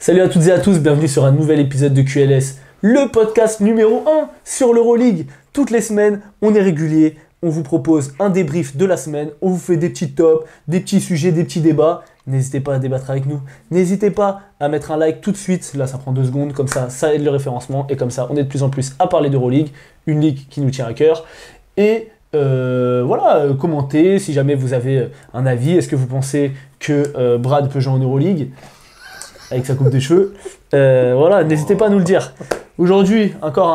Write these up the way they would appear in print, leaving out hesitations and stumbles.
Salut à toutes et à tous, bienvenue sur un nouvel épisode de QLS, le podcast numéro 1 sur l'Euroleague. Toutes les semaines, on est régulier, on vous propose un débrief de la semaine, on vous fait des petits tops, des petits sujets, des petits débats. N'hésitez pas à débattre avec nous, n'hésitez pas à mettre un like tout de suite, là ça prend 2 secondes, comme ça aide le référencement et comme ça on est de plus en plus à parler d'Euroleague, une ligue qui nous tient à cœur. Et voilà, commentez si jamais vous avez un avis, est-ce que vous pensez que Brad peut jouer en Euroleague avec sa coupe de cheveux, voilà, n'hésitez pas à nous le dire. Aujourd'hui, encore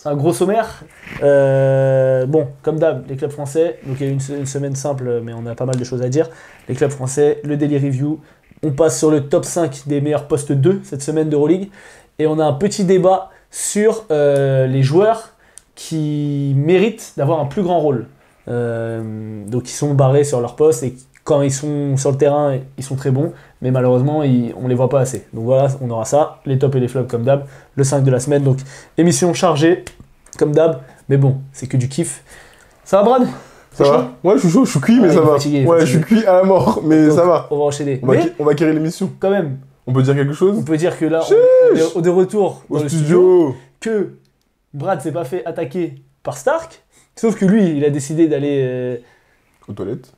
un gros sommaire. Bon, comme d'hab, les clubs français. Donc il y a une semaine simple, mais on a pas mal de choses à dire. Les clubs français, le Daily Review. On passe sur le top 5 des meilleurs postes 2 cette semaine d'Euroleague. Et on a un petit débat sur les joueurs qui méritent d'avoir un plus grand rôle. Donc ils sont barrés sur leur poste et quand ils sont sur le terrain, ils sont très bons, mais malheureusement, on les voit pas assez. Donc voilà, on aura ça, les tops et les flops comme d'hab, le 5 de la semaine. Donc émission chargée, comme d'hab, mais bon, c'est que du kiff. Ça va, Brad? Ça va? Ouais, je suis chaud, je suis cuit, mais ça va. Fatigué. Je suis cuit à la mort, mais donc, ça va. On va enchaîner. On va carrer l'émission. Quand même, On peut dire quelque chose? on peut dire que là, on est de retour dans Au le studio, studio. que Brad s'est pas fait attaquer par Stark, sauf que lui, il a décidé d'aller Aux toilettes.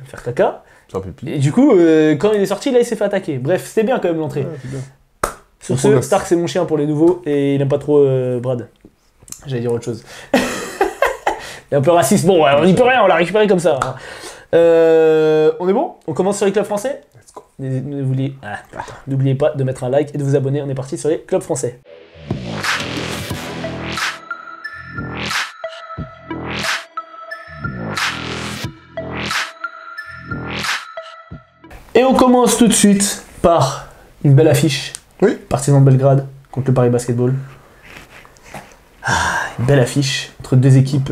faire caca. Faire pipi. Et du coup, quand il est sorti, là, il s'est fait attaquer. Bref, c'était bien quand même l'entrée. Ouais, c'est bien. Sur On ce, progresse. Stark, c'est mon chien pour les nouveaux et il aime pas trop Brad. J'allais dire autre chose. Il est un peu raciste. Bon, on n'y peut rien, on l'a récupéré comme ça. Hein. On est bon? On commence sur les clubs français? Let's go. N'oubliez pas de mettre un like et de vous abonner. On est parti sur les clubs français. Et on commence tout de suite par une belle affiche. Oui. Partizan de Belgrade contre le Paris Basketball. Une belle affiche entre deux équipes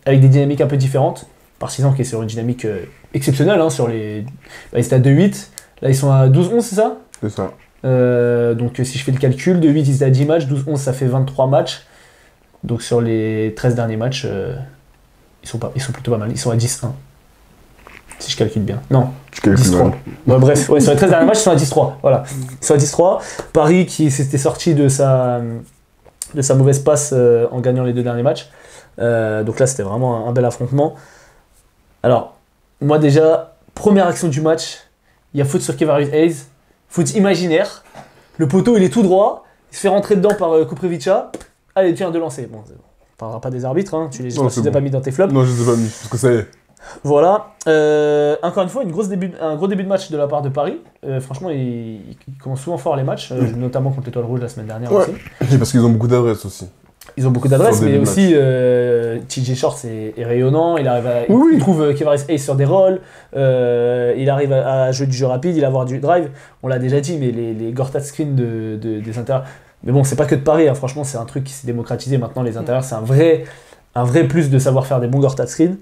avec des dynamiques un peu différentes. Partizan qui est sur une dynamique exceptionnelle. Hein, sur les... ils étaient à 2-8. Là, ils sont à 12-11, c'est ça? C'est ça. Donc, si je fais le calcul, 2-8, ils étaient à 10 matchs. 12-11, ça fait 23 matchs. Donc, sur les 13 derniers matchs, ils sont plutôt pas mal. Ils sont à 10-1. Si je calcule bien. Non, Tu calcules 10-3. mal. Ouais, bref, sur les 13 derniers matchs, ils sont à 10-3. Voilà. Ils sont à 10-3. Paris qui s'était sorti de sa mauvaise passe en gagnant les 2 derniers matchs. Donc là, c'était vraiment un bel affrontement. Alors, moi déjà, première action du match, il y a faute sur Kevarius Hayes. Faute imaginaire. Le poteau, il est tout droit. Il se fait rentrer dedans par Kuprevica. Allez, tiens, de lancer. Bon, on ne parlera pas des arbitres. Hein. Tu les as pas mis dans tes flops. Non, je les ai pas mis, parce que ça y est. Voilà, encore une fois, un gros début de match de la part de Paris. Franchement, ils commencent souvent fort les matchs, notamment contre l'Étoile Rouge la semaine dernière aussi. Et parce qu'ils ont beaucoup d'adresses aussi. Ils ont beaucoup d'adresses, Sur le mais début de aussi TJ Shorts est rayonnant. Il trouve Kevarius Hayes sur des rolls, il arrive à jouer du jeu rapide, il a avoir du drive. On l'a déjà dit, mais les Gortat screen des intérieurs. Mais bon, c'est pas que de Paris, hein. Franchement, c'est un truc qui s'est démocratisé maintenant. Les intérieurs, c'est un vrai plus de savoir faire des bons Gortat screen.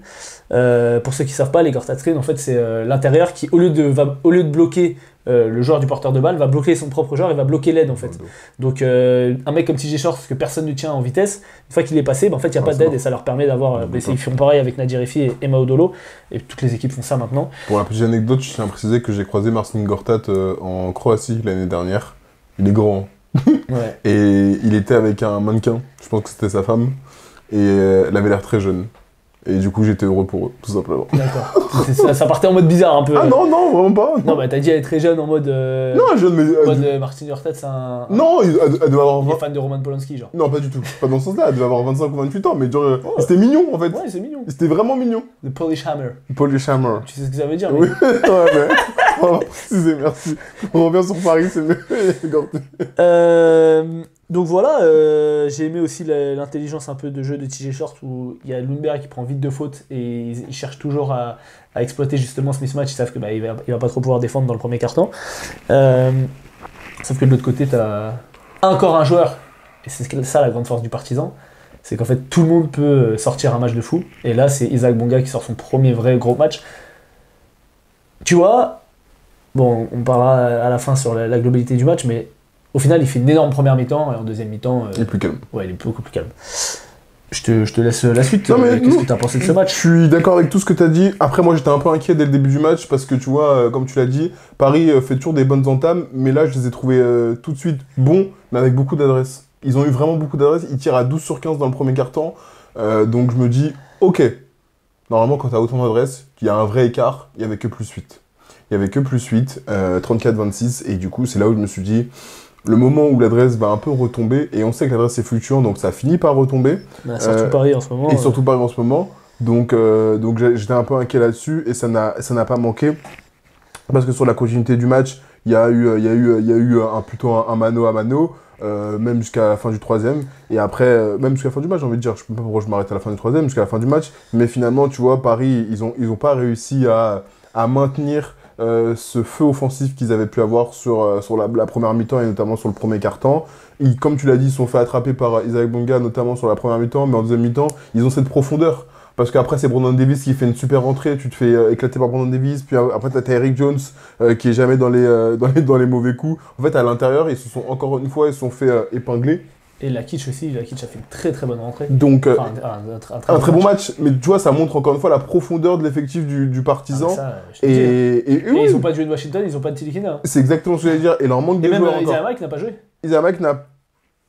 Pour ceux qui ne savent pas, les Gortat screen, en fait, c'est l'intérieur qui, au lieu de bloquer le joueur du porteur de balle, va bloquer son propre joueur et va bloquer l'aide en fait. Donc un mec comme TJ Shorts, que personne ne tient en vitesse, une fois qu'il est passé, en fait, il n'y a pas d'aide et ça leur permet d'avoir. Ils font pareil avec Nadir Efi et Emma Odolo, et toutes les équipes font ça maintenant. Pour la petite anecdote, je tiens à préciser que j'ai croisé Marcin Gortat en Croatie l'année dernière. Il est grand. Ouais. Et il était avec un mannequin, je pense que c'était sa femme, et elle avait l'air très jeune. Et du coup, j'étais heureux pour eux, tout simplement. D'accord. Ça partait en mode bizarre un peu. Ah non, vraiment pas. Non, bah t'as dit elle est très jeune en mode. Non, jeune, mais. Martin Gortat, c'est un. Non, elle devait avoir. Il est fan de Roman Polanski, genre. Non, pas du tout. Pas dans ce sens-là, elle devait avoir 25 ou 28 ans, mais genre, c'était mignon en fait. Ouais, c'est mignon. C'était vraiment mignon. The Polish Hammer. Polish Hammer. Tu sais ce que ça veut dire? Oui, ouais, mais. On va préciser, merci. On revient sur Paris, c'est mieux. Donc voilà, j'ai aimé aussi l'intelligence un peu de jeu de TJ Shorts où il y a Lundberg qui prend vite de fautes et ils cherchent toujours à exploiter justement ce mismatch. Ils savent que il va pas trop pouvoir défendre dans le premier quart-temps. Sauf que de l'autre côté, t'as encore un joueur, et c'est ça la grande force du Partizan, c'est qu'en fait tout le monde peut sortir un match de fou. Et là, c'est Isaac Bonga qui sort son premier vrai gros match. Tu vois, bon, on parlera à la fin sur la globalité du match, mais au final, il fait une énorme première mi-temps et en deuxième mi-temps, Il est plus calme. ouais, il est beaucoup plus calme. Je te laisse la suite. Non, mais Qu'est-ce que tu as pensé de ce Je match? suis d'accord avec tout ce que tu as dit. Après, moi, j'étais un peu inquiet dès le début du match parce que, tu vois, comme tu l'as dit, Paris fait toujours des bonnes entames, mais là, je les ai trouvés tout de suite bons, mais avec beaucoup d'adresse. Ils ont eu vraiment beaucoup d'adresse. Ils tirent à 12 sur 15 dans le premier quart-temps. Donc, je me dis, ok, normalement, quand tu as autant d'adresse, qu'il y a un vrai écart, il n'y avait que plus 8. Il n'y avait que plus 8, 34-26. Et du coup, c'est là où je me suis dit, le moment où l'adresse va un peu retomber, et on sait que l'adresse est fluctuante, donc ça finit par retomber. Bah, surtout Paris en ce moment. Et surtout Paris en ce moment. Donc j'étais un peu inquiet là-dessus, et ça n'a pas manqué. Parce que sur la continuité du match, il y a eu plutôt un mano à mano, même jusqu'à la fin du troisième. Et après, même jusqu'à la fin du match, j'ai envie de dire, je ne sais pas pourquoi je m'arrête à la fin du troisième, jusqu'à la fin du match. Mais finalement, tu vois, Paris, ils ont pas réussi à maintenir ce feu offensif qu'ils avaient pu avoir sur la première mi-temps et notamment sur le premier quart-temps. Comme tu l'as dit, ils se sont fait attraper par Isaac Bonga, notamment sur la première mi-temps, mais en deuxième mi-temps, ils ont cette profondeur. Parce qu'après, c'est Brandon Davis qui fait une super rentrée, tu te fais éclater par Brandon Davis, puis après, t'as Eric Jones qui est jamais dans les mauvais coups. En fait, à l'intérieur, ils se sont encore une fois, ils se sont fait épingler. Et Lakic aussi, Lakic a fait une très très bonne rentrée. Donc, Enfin, un très bon match, mais tu vois, ça montre encore une fois la profondeur de l'effectif du Partisan. Et ils n'ont pas de joué de Washington, ils n'ont pas de Tilikina. Hein. C'est exactement ce que j'allais dire, et leur manque de joueurs encore. Isaiah Mike n'a pas joué. Isaiah Mike n'a...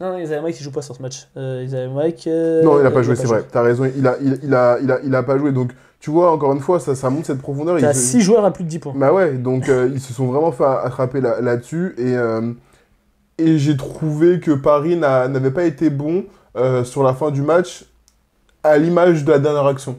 Non, Isaiah Mike il joue pas sur ce match. Isaiah Mike... Non, il n'a pas joué, c'est vrai, t'as raison, il a pas joué, donc tu vois, encore une fois, ça montre cette profondeur. T'as 6 joueurs à plus de 10 points. Bah ouais, donc ils se sont vraiment fait attraper là-dessus, et j'ai trouvé que Paris n'avait pas été bon sur la fin du match, à l'image de la dernière action.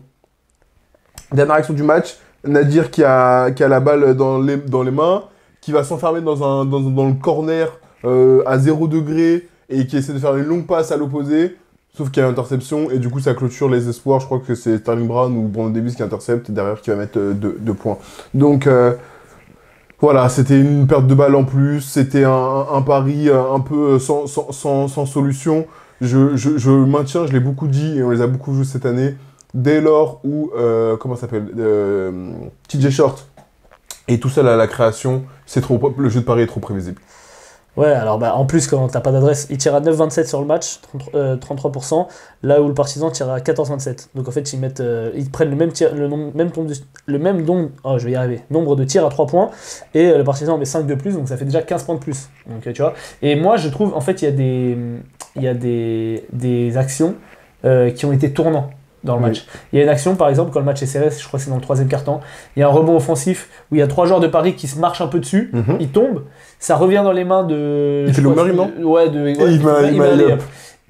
Dernière action du match, Nadir qui a la balle dans les mains, qui va s'enfermer dans le corner à 0 degré, et qui essaie de faire une longue passe à l'opposé, sauf qu'il y a une interception, et du coup ça clôture les espoirs. Je crois que c'est Sterling Brown ou Brandon Davis qui intercepte, et derrière qui va mettre 2 points. Donc... voilà, c'était une perte de balle en plus, c'était un pari un peu sans solution. Je maintiens, je l'ai beaucoup dit et on les a beaucoup joués cette année. Dès lors où, comment ça s'appelle, TJ Short est tout seul à la création, le jeu de pari est trop prévisible. Ouais, alors en plus, quand t'as pas d'adresse, il tire à 9,27 sur le match, 33%, là où le Partizan tire à 14,27. Donc en fait, ils prennent le même nombre de tirs à 3 points, et le Partizan met 5 de plus, donc ça fait déjà 15 points de plus. Donc tu vois. Et moi, je trouve, en fait, il y a des actions qui ont été tournants dans le match. Il y a une action, par exemple, quand le match est serré, je crois que c'est dans le troisième quart-temps, il y a un rebond offensif où il y a 3 joueurs de Paris qui se marchent un peu dessus, ils tombent, ça revient dans les mains de... Il fait le Murray, non ? Ouais, il m'a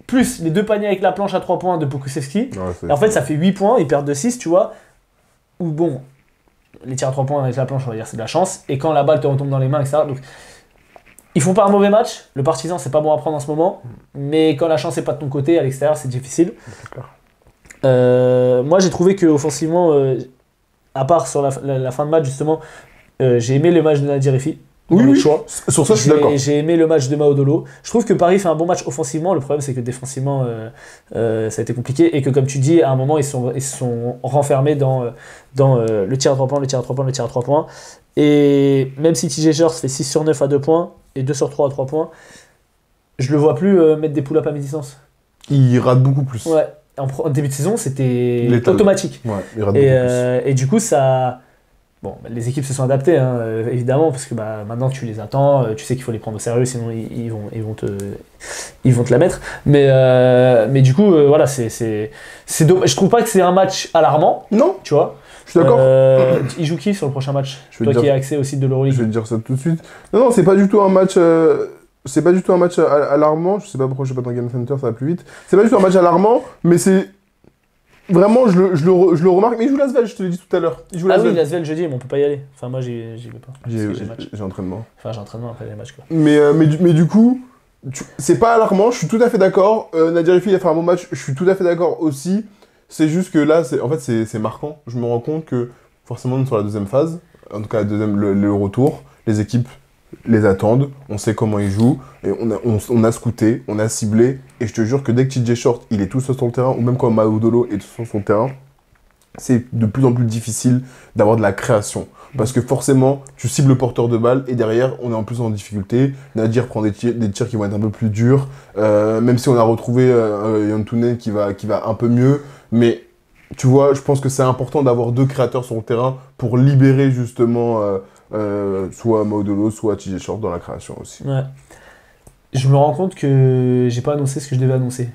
plus les 2 paniers avec la planche à 3 points de Pokusevski. Ouais, et en fait, ça fait 8 points, ils perdent de 6, tu vois. Ou bon, les tirs à 3 points avec la planche, on va dire, c'est de la chance. Et quand la balle te retombe dans les mains, etc. Donc, ils font pas un mauvais match. Le Partizan, c'est pas bon à prendre en ce moment. Mais quand la chance est pas de ton côté, à l'extérieur, c'est difficile. Moi, j'ai trouvé qu'offensivement, à part sur la fin de match, justement, j'ai aimé le match de Nadir Efi. Oui. Sur ça, je suis d'accord. J'ai aimé le match de Maodolo. Je trouve que Paris fait un bon match offensivement. Le problème, c'est que défensivement, ça a été compliqué. Et que, comme tu dis, à un moment, ils se sont renfermés dans le tir à 3 points, le tir à 3 points, le tir à 3 points. Et même si TJ Shorts fait 6 sur 9 à 2 points et 2 sur 3 à 3 points, je le vois plus mettre des pull-ups à mi-distance. Il rate beaucoup plus. Ouais. En début de saison, c'était automatique. Ouais, il rate beaucoup plus. Et du coup, ça... Bon, les équipes se sont adaptées, hein, évidemment, parce que maintenant tu les attends, tu sais qu'il faut les prendre au sérieux, sinon ils vont te la mettre. Mais du coup, voilà, c'est dommage. Je trouve pas que c'est un match alarmant. Non. Tu vois. Je suis d'accord. Il joue qui sur le prochain match ? Toi qui as accès au site de l'Euroleague. Je vais te dire ça tout de suite. Non, c'est pas du tout un match. C'est pas du tout un match alarmant. Je sais pas pourquoi je suis pas dans Game Center, ça va plus vite. C'est pas du tout un match alarmant, mais c'est. Vraiment, je le remarque, mais il joue Lasvel, je te l'ai dit tout à l'heure. Oui, Lasvel jeudi, mais on peut pas y aller. Enfin, moi, j'y vais pas. J'ai entraînement. Enfin, j'ai entraînement après les matchs, quoi. Mais du coup, c'est pas alarmant, je suis tout à fait d'accord. Nadir Efi a fait un bon match, je suis tout à fait d'accord aussi. C'est juste que là, c'est marquant. Je me rends compte que, forcément, sur la deuxième phase, en tout cas le retour, les équipes les attendent, on sait comment ils jouent, et on a scouté, on a ciblé, et je te jure que dès que TJ Short il est tout seul sur le terrain, ou même quand Maodolo est tout seul sur le terrain, c'est de plus en plus difficile d'avoir de la création. Parce que forcément, tu cibles le porteur de balle et derrière, on est en plus en difficulté. Nadir prend des tirs qui vont être un peu plus durs. Même si on a retrouvé Yantounen qui va un peu mieux. Mais tu vois, je pense que c'est important d'avoir 2 créateurs sur le terrain pour libérer justement soit Maudolo, soit TJ Short dans la création aussi. Ouais. Je me rends compte que j'ai pas annoncé ce que je devais annoncer.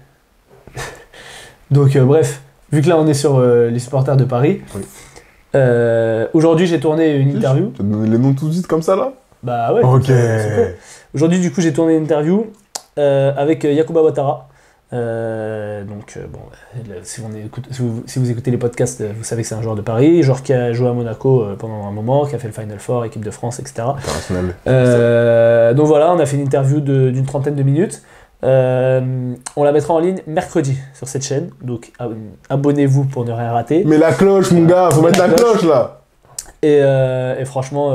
Donc bref, vu que là on est sur les supporters de Paris, Oui. Aujourd'hui j'ai tourné une interview. Tu as donné les noms tout de suite comme ça là? Bah ouais. Ok. Aujourd'hui du coup j'ai tourné une interview avec Yacouba Ouattara. Bon, si vous écoutez les podcasts, vous savez que c'est un joueur de Paris, joueur qui a joué à Monaco pendant un moment, qui a fait le Final Four, équipe de France, etc. International. Donc voilà, on a fait une interview d'une trentaine de minutes. On la mettra en ligne mercredi sur cette chaîne, donc abonnez-vous pour ne rien rater. Mais la cloche, mon gars, faut mettre la cloche là. Et franchement,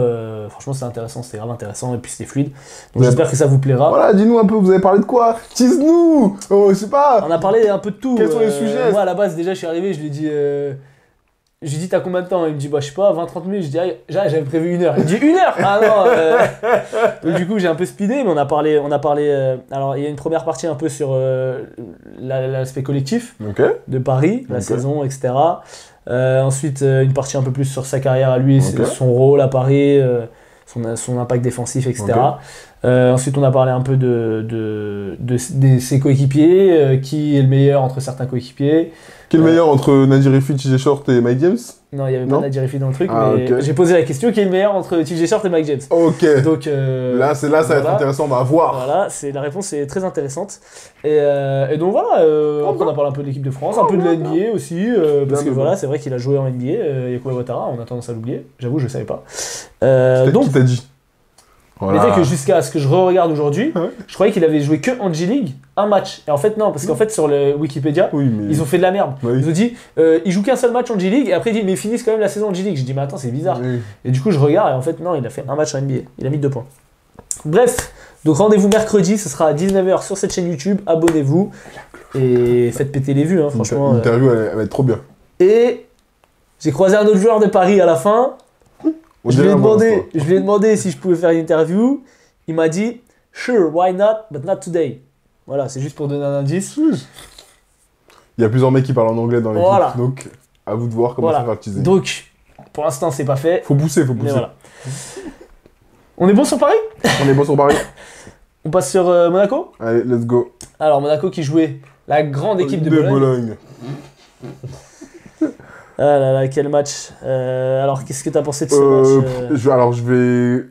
c'est intéressant, c'était grave intéressant et puis c'était fluide. Donc j'espère que ça vous plaira. Voilà, dis-nous un peu, vous avez parlé de quoi? Tease-nous. Oh, je sais pas. On a parlé un peu de tout. Quels sont les sujets? Moi à la base, déjà, je suis arrivé, je lui ai dit. Je lui ai dit, t'as combien de temps? Il me dit, bah, je sais pas, 20-30 minutes. Je dis, ah, j'avais prévu 1 heure. Il me dit, 1 heure? Ah non. Donc, du coup, j'ai un peu speedé, mais on a parlé. Alors, il y a une première partie un peu sur l'aspect collectif de Paris, la saison, etc. Ensuite, une partie un peu plus sur sa carrière à lui, son rôle à Paris, son impact défensif, etc. Ensuite, on a parlé un peu de ses coéquipiers, qui est le meilleur entre certains coéquipiers. Qui est le meilleur entre Nadir Effi, TJ Short et Mike James? Non, il n'y avait pas Nadir Effi dans le truc, mais j'ai posé la question, qui est le meilleur entre TJ Short et Mike James? Ok. Donc, là, ça va être intéressant, on va voir. Voilà, la réponse est très intéressante. Et donc voilà, après on a parlé un peu de l'équipe de France, un peu de la NBA aussi, parce que voilà, c'est vrai qu'il a joué en NBA, Yacouba Ouattara, on a tendance à l'oublier, j'avoue, je ne savais pas. Donc, qui t'a dit? Voilà. Mais tu sais que jusqu'à ce que je re-regarde aujourd'hui, je croyais qu'il avait joué que en G-League un match. Et en fait, non, parce qu'en fait, sur le Wikipédia, ils ont fait de la merde. Ils ont dit, il joue qu'un seul match en G-League, et après, il dit, mais ils finissent quand même la saison en G-League. Je dis, mais attends, c'est bizarre. Et du coup, je regarde, et en fait, non, il a fait un match en NBA. Il a mis 2 points. Bref, donc rendez-vous mercredi, ce sera à 19h sur cette chaîne YouTube. Abonnez-vous, et faites péter les vues, hein, franchement. L'interview, elle va être trop bien. Et j'ai croisé un autre joueur de Paris à la fin. Je lui ai demandé si je pouvais faire une interview. Il m'a dit « Sure, why not, but not today ». Voilà, c'est juste pour donner un indice. Il y a plusieurs mecs qui parlent en anglais dans l'équipe, donc à vous de voir comment ça va teaser. Donc, pour l'instant, c'est pas fait. Faut pousser. Voilà. On est bon sur Paris? On est bon sur Paris. On passe sur Monaco? Allez, let's go. Alors, Monaco qui jouait la grande équipe de Bologne. Ah là là, quel match. Alors, qu'est-ce que tu as pensé de ce match Alors, je vais...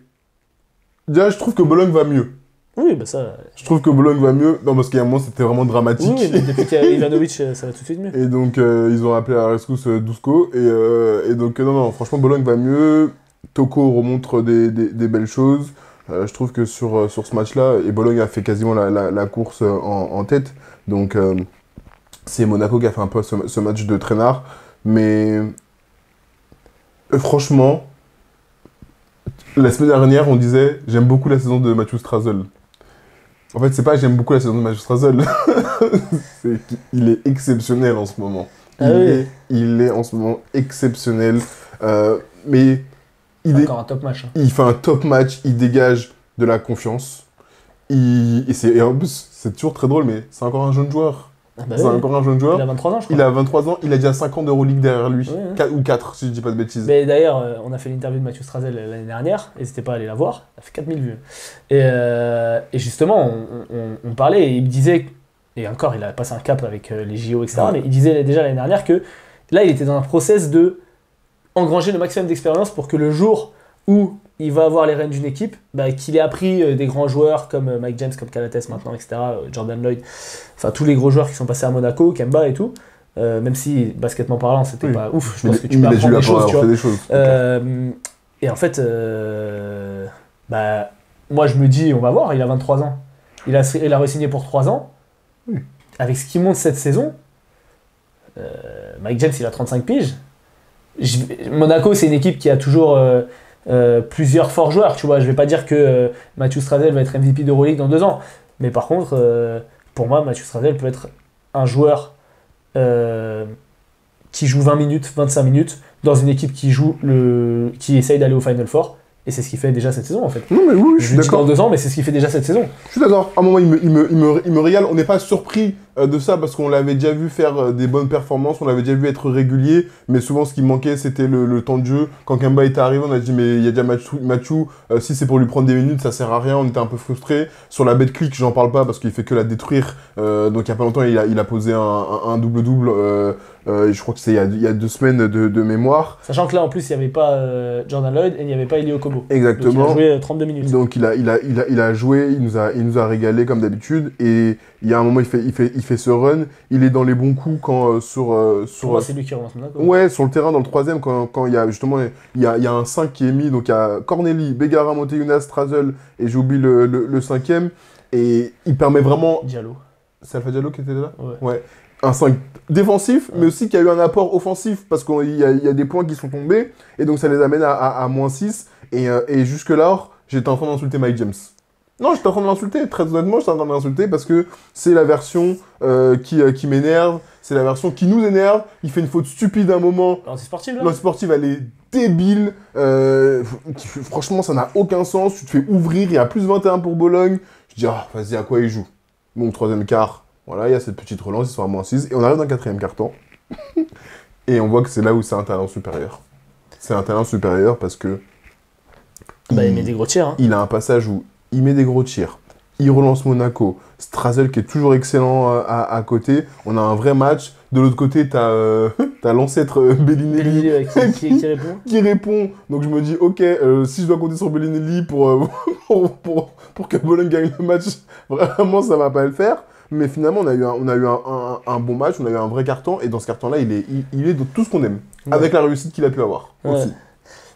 Déjà, je trouve que Bologne va mieux. Oui, bah ça... Je trouve que Bologne va mieux. Non, parce qu'il y a un moment, c'était vraiment dramatique. Oui, mais depuis qu'il y a Ivanovic, ça va tout de suite mieux. Et donc, ils ont appelé à la rescousse Dusko. Et donc, non, franchement, Bologne va mieux. Toko remonte des belles choses. Je trouve que sur ce match-là, et Bologne a fait quasiment la course en tête. Donc, c'est Monaco qui a fait un peu ce match de traînard. Mais franchement, la semaine dernière, on disait « J'aime beaucoup la saison de Mathieu Strasel ». En fait, c'est pas « J'aime beaucoup la saison de Mathieu Strasel ». Il est exceptionnel en ce moment. Il est en ce moment exceptionnel. Mais il encore un top match. Hein. Il fait un top match, il dégage de la confiance. Et en plus, c'est toujours très drôle, mais c'est encore un jeune joueur. C'est encore un jeune joueur. Il a 23 ans, je crois. Il a 23 ans, il a déjà 5 ans d'Euroleague derrière lui. Ou 4, si je dis pas de bêtises. Mais d'ailleurs, on a fait l'interview de Mathieu Strasel l'année dernière, n'hésitez pas à aller la voir, ça fait 4000 vues. Et justement, on parlait, et il me disait, et encore, il a passé un cap avec les JO, etc., mais il disait déjà l'année dernière que là, il était dans un process de engranger le maximum d'expérience pour que le jour où il va avoir les rênes d'une équipe, qu'il ait appris des grands joueurs comme Mike James, comme Calates maintenant, etc., Jordan Lloyd, enfin tous les gros joueurs qui sont passés à Monaco, Kemba et tout, même si, baskettement parlant, c'était pas ouf, je pense que tu peux apprendre des choses, tu vois. Et en fait, moi je me dis, on va voir, il a 23 ans, il a re-signé pour 3 ans, avec ce qu'il montre cette saison, Mike James il a 35 piges, Monaco c'est une équipe qui a toujours... plusieurs forts joueurs, tu vois, je vais pas dire que Mathieu Strasel va être MVP d'Euroleague dans 2 ans, mais par contre, pour moi, Mathieu Strasel peut être un joueur qui joue 20 minutes, 25 minutes, dans une équipe qui essaye d'aller au Final Four. Et c'est ce qu'il fait déjà cette saison en fait. Non mais oui, je suis dis dans d'accord. 2 ans, mais c'est ce qu'il fait déjà cette saison. Je suis d'accord. À un moment, il me régale. On n'est pas surpris de ça parce qu'on l'avait déjà vu faire des bonnes performances, on l'avait déjà vu être régulier, mais souvent ce qui manquait c'était le temps de jeu. Quand Kemba était arrivé, on a dit mais il y a déjà Mathieu, si c'est pour lui prendre des minutes, ça sert à rien, on était un peu frustrés. Sur la Betclic, j'en parle pas parce qu'il fait que la détruire. Donc il y a pas longtemps, il a posé un double-double, je crois que c'est il y a 2 semaines de mémoire. Sachant que là en plus il n'y avait pas Jordan Lloyd et il n'y avait pas Eli Okobo. Exactement. Donc il a joué 32 minutes. Donc il a joué, il nous a régalé comme d'habitude et il y a un moment il fait ce run, il est dans les bons coups quand Pour moi, c'est lui qui relance Monaco. Ouais, sur le terrain dans le 3e quand il y a justement il y a un 5 qui est mis, donc il y a Corneli, Begara, Moteyunas, Strazel et j'oublie le 5e et il permet vraiment. Diallo. C'est Alpha Diallo qui était là? Ouais. Un 5 défensif, mais aussi qui a eu un apport offensif parce qu'il y a des points qui sont tombés et donc ça les amène à -6 et jusque-là j'étais en train d'insulter Mike James. Non, j'étais en train de l'insulter, très honnêtement, j'étais en train de l'insulter parce que c'est la version qui m'énerve, c'est la version qui nous énerve, il fait une faute stupide à un moment. L'anti-sportive là L'anti-sportive, elle est débile, franchement, ça n'a aucun sens, tu te fais ouvrir, il y a plus 21 pour Bologne, je dis, ah, vas-y, à quoi il joue? Bon, 3e quart, voilà, il y a cette petite relance, ils sont à -6, et on arrive dans le 4e quart-temps, et on voit que c'est là où c'est un talent supérieur. C'est un talent supérieur parce que... il met des gros tirs. Hein. Il a un passage où il met des gros tirs, il relance Monaco, Strazel qui est toujours excellent à côté, on a un vrai match. De l'autre côté, t'as l'ancêtre Bellinelli qui répond. qui répond. Donc je me dis, ok, si je dois compter sur Bellinelli pour que Bologne gagne le match, vraiment ça va pas le faire. Mais finalement, on a eu un bon match, on a eu un vrai carton, et dans ce carton-là, il est de tout ce qu'on aime, avec la réussite qu'il a pu avoir aussi.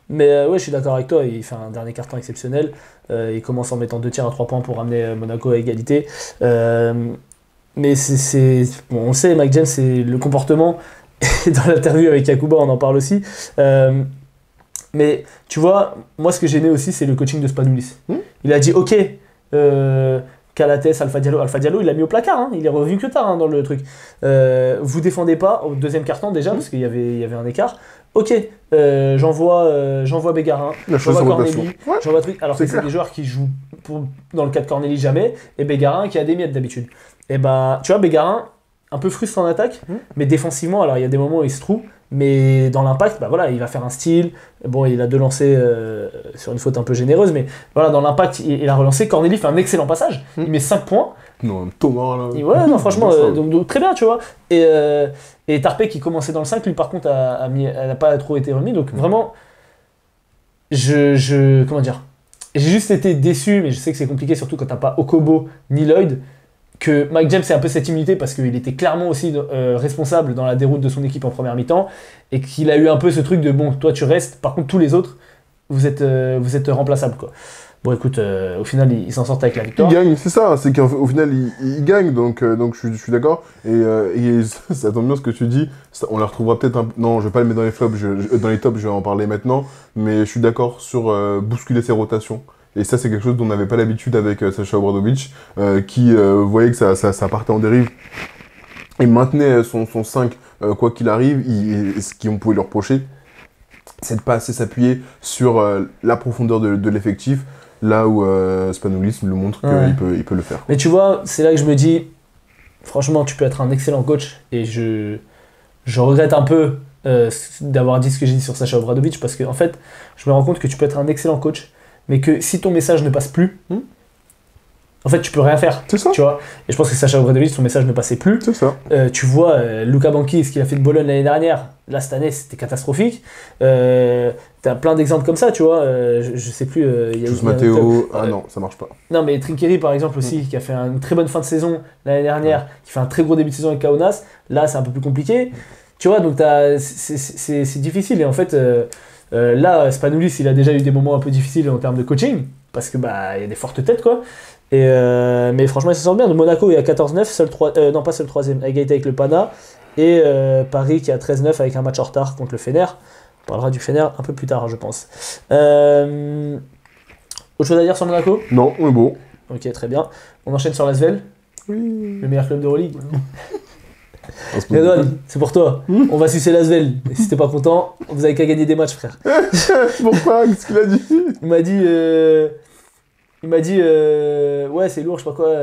Mais ouais, je suis d'accord avec toi, il fait un dernier carton exceptionnel. Il commence en mettant 2 tirs à 3 points pour ramener Monaco à égalité. Mais bon, on sait, Mike James, c'est le comportement. Dans l'interview avec Yakuba, on en parle aussi. Mais tu vois, moi, ce que j'ai aimé aussi, c'est le coaching de Spanoulis. Il a dit, ok, Calates, Alpha Diallo, il l'a mis au placard. Hein, il est revenu que tard dans le truc. Vous défendez pas au 2e carton déjà, parce qu'il y avait un écart. Ok, j'envoie Bégarin, j'envoie Corneli, j'envoie truc. Alors que c'est des joueurs qui jouent dans le cas de Corneli jamais, et Bégarin qui a des miettes d'habitude. Et bah, tu vois, Bégarin, un peu frustre en attaque, mais défensivement, alors il y a des moments où il se trouve, mais dans l'impact, bah voilà, il va faire un style. Bon, il a 2 lancers sur une faute un peu généreuse, mais voilà, dans l'impact, il a relancé. Corneli fait un excellent passage, il met 5 points. Non, Thomas là. Et ouais, non, franchement, donc très bien, tu vois. Et Tarpey qui commençait dans le 5, lui par contre, elle n'a pas trop été remis. Donc vraiment, comment dire, j'ai juste été déçu, mais je sais que c'est compliqué, surtout quand t'as pas Okobo ni Lloyd, que Mike James ait un peu cette immunité parce qu'il était clairement aussi responsable dans la déroute de son équipe en première mi-temps et qu'il a eu un peu ce truc de bon, toi tu restes, par contre tous les autres, vous êtes remplaçables quoi. Bon écoute, au final ils s'en sortent avec la victoire. Il gagne, c'est ça, c'est qu'au final il gagne, donc je suis d'accord. Et ça tombe bien ce que tu dis, on la retrouvera peut-être non, je vais pas le mettre dans les flops, dans les tops, je vais en parler maintenant, mais je suis d'accord sur bousculer ses rotations. Et ça, c'est quelque chose dont on n'avait pas l'habitude avec Sasha Obradovic, qui voyait que ça partait en dérive et maintenait son 5 quoi qu'il arrive. Ce qu'on pouvait lui reprocher, c'est de pas assez s'appuyer sur la profondeur de l'effectif, là où Spanoulis me le montre qu'il peut le faire. Mais tu vois, c'est là que je me dis, franchement, tu peux être un excellent coach, et je regrette un peu d'avoir dit ce que j'ai dit sur Sasha Obradovic, parce que en fait, je me rends compte que tu peux être un excellent coach, mais que si ton message ne passe plus, en fait, tu peux rien faire. C'est ça. Tu vois. Et je pense que Sasha Obradovic, son message ne passait plus. C'est ça. Tu vois, Luka Banki, ce qu'il a fait de Bologne l'année dernière, là, cette année, c'était catastrophique. T'as plein d'exemples comme ça, tu vois. Je sais plus. Tous Matteo. Non, ça marche pas. Non, mais Trinkieri, par exemple, aussi, qui a fait une très bonne fin de saison l'année dernière, qui fait un très gros début de saison avec Kaunas. Là, c'est un peu plus compliqué. Tu vois, donc c'est difficile. Et en fait, là, Spanoulis, il a déjà eu des moments un peu difficiles en termes de coaching, parce que bah, y a des fortes têtes, quoi. Mais franchement, il se sent bien. De Monaco, il y a 14-9, non pas seul 3ème, à égalité avec le Pana. Et Paris qui a 13-9 avec un match en retard contre le Fener. On parlera du Fener un peu plus tard, je pense. Autre chose à dire sur Monaco ? Non, on est bon. Ok, très bien. On enchaîne sur l'Asvel, Oui. le meilleur club d'Euroleague. Redouane, c'est pour toi. On va sucer l'Asvel. Et si t'es pas content, vous avez qu'à gagner des matchs, frère. Pourquoi? Qu'est-ce qu'il a dit? Il m'a dit, ouais, c'est lourd, je sais pas quoi.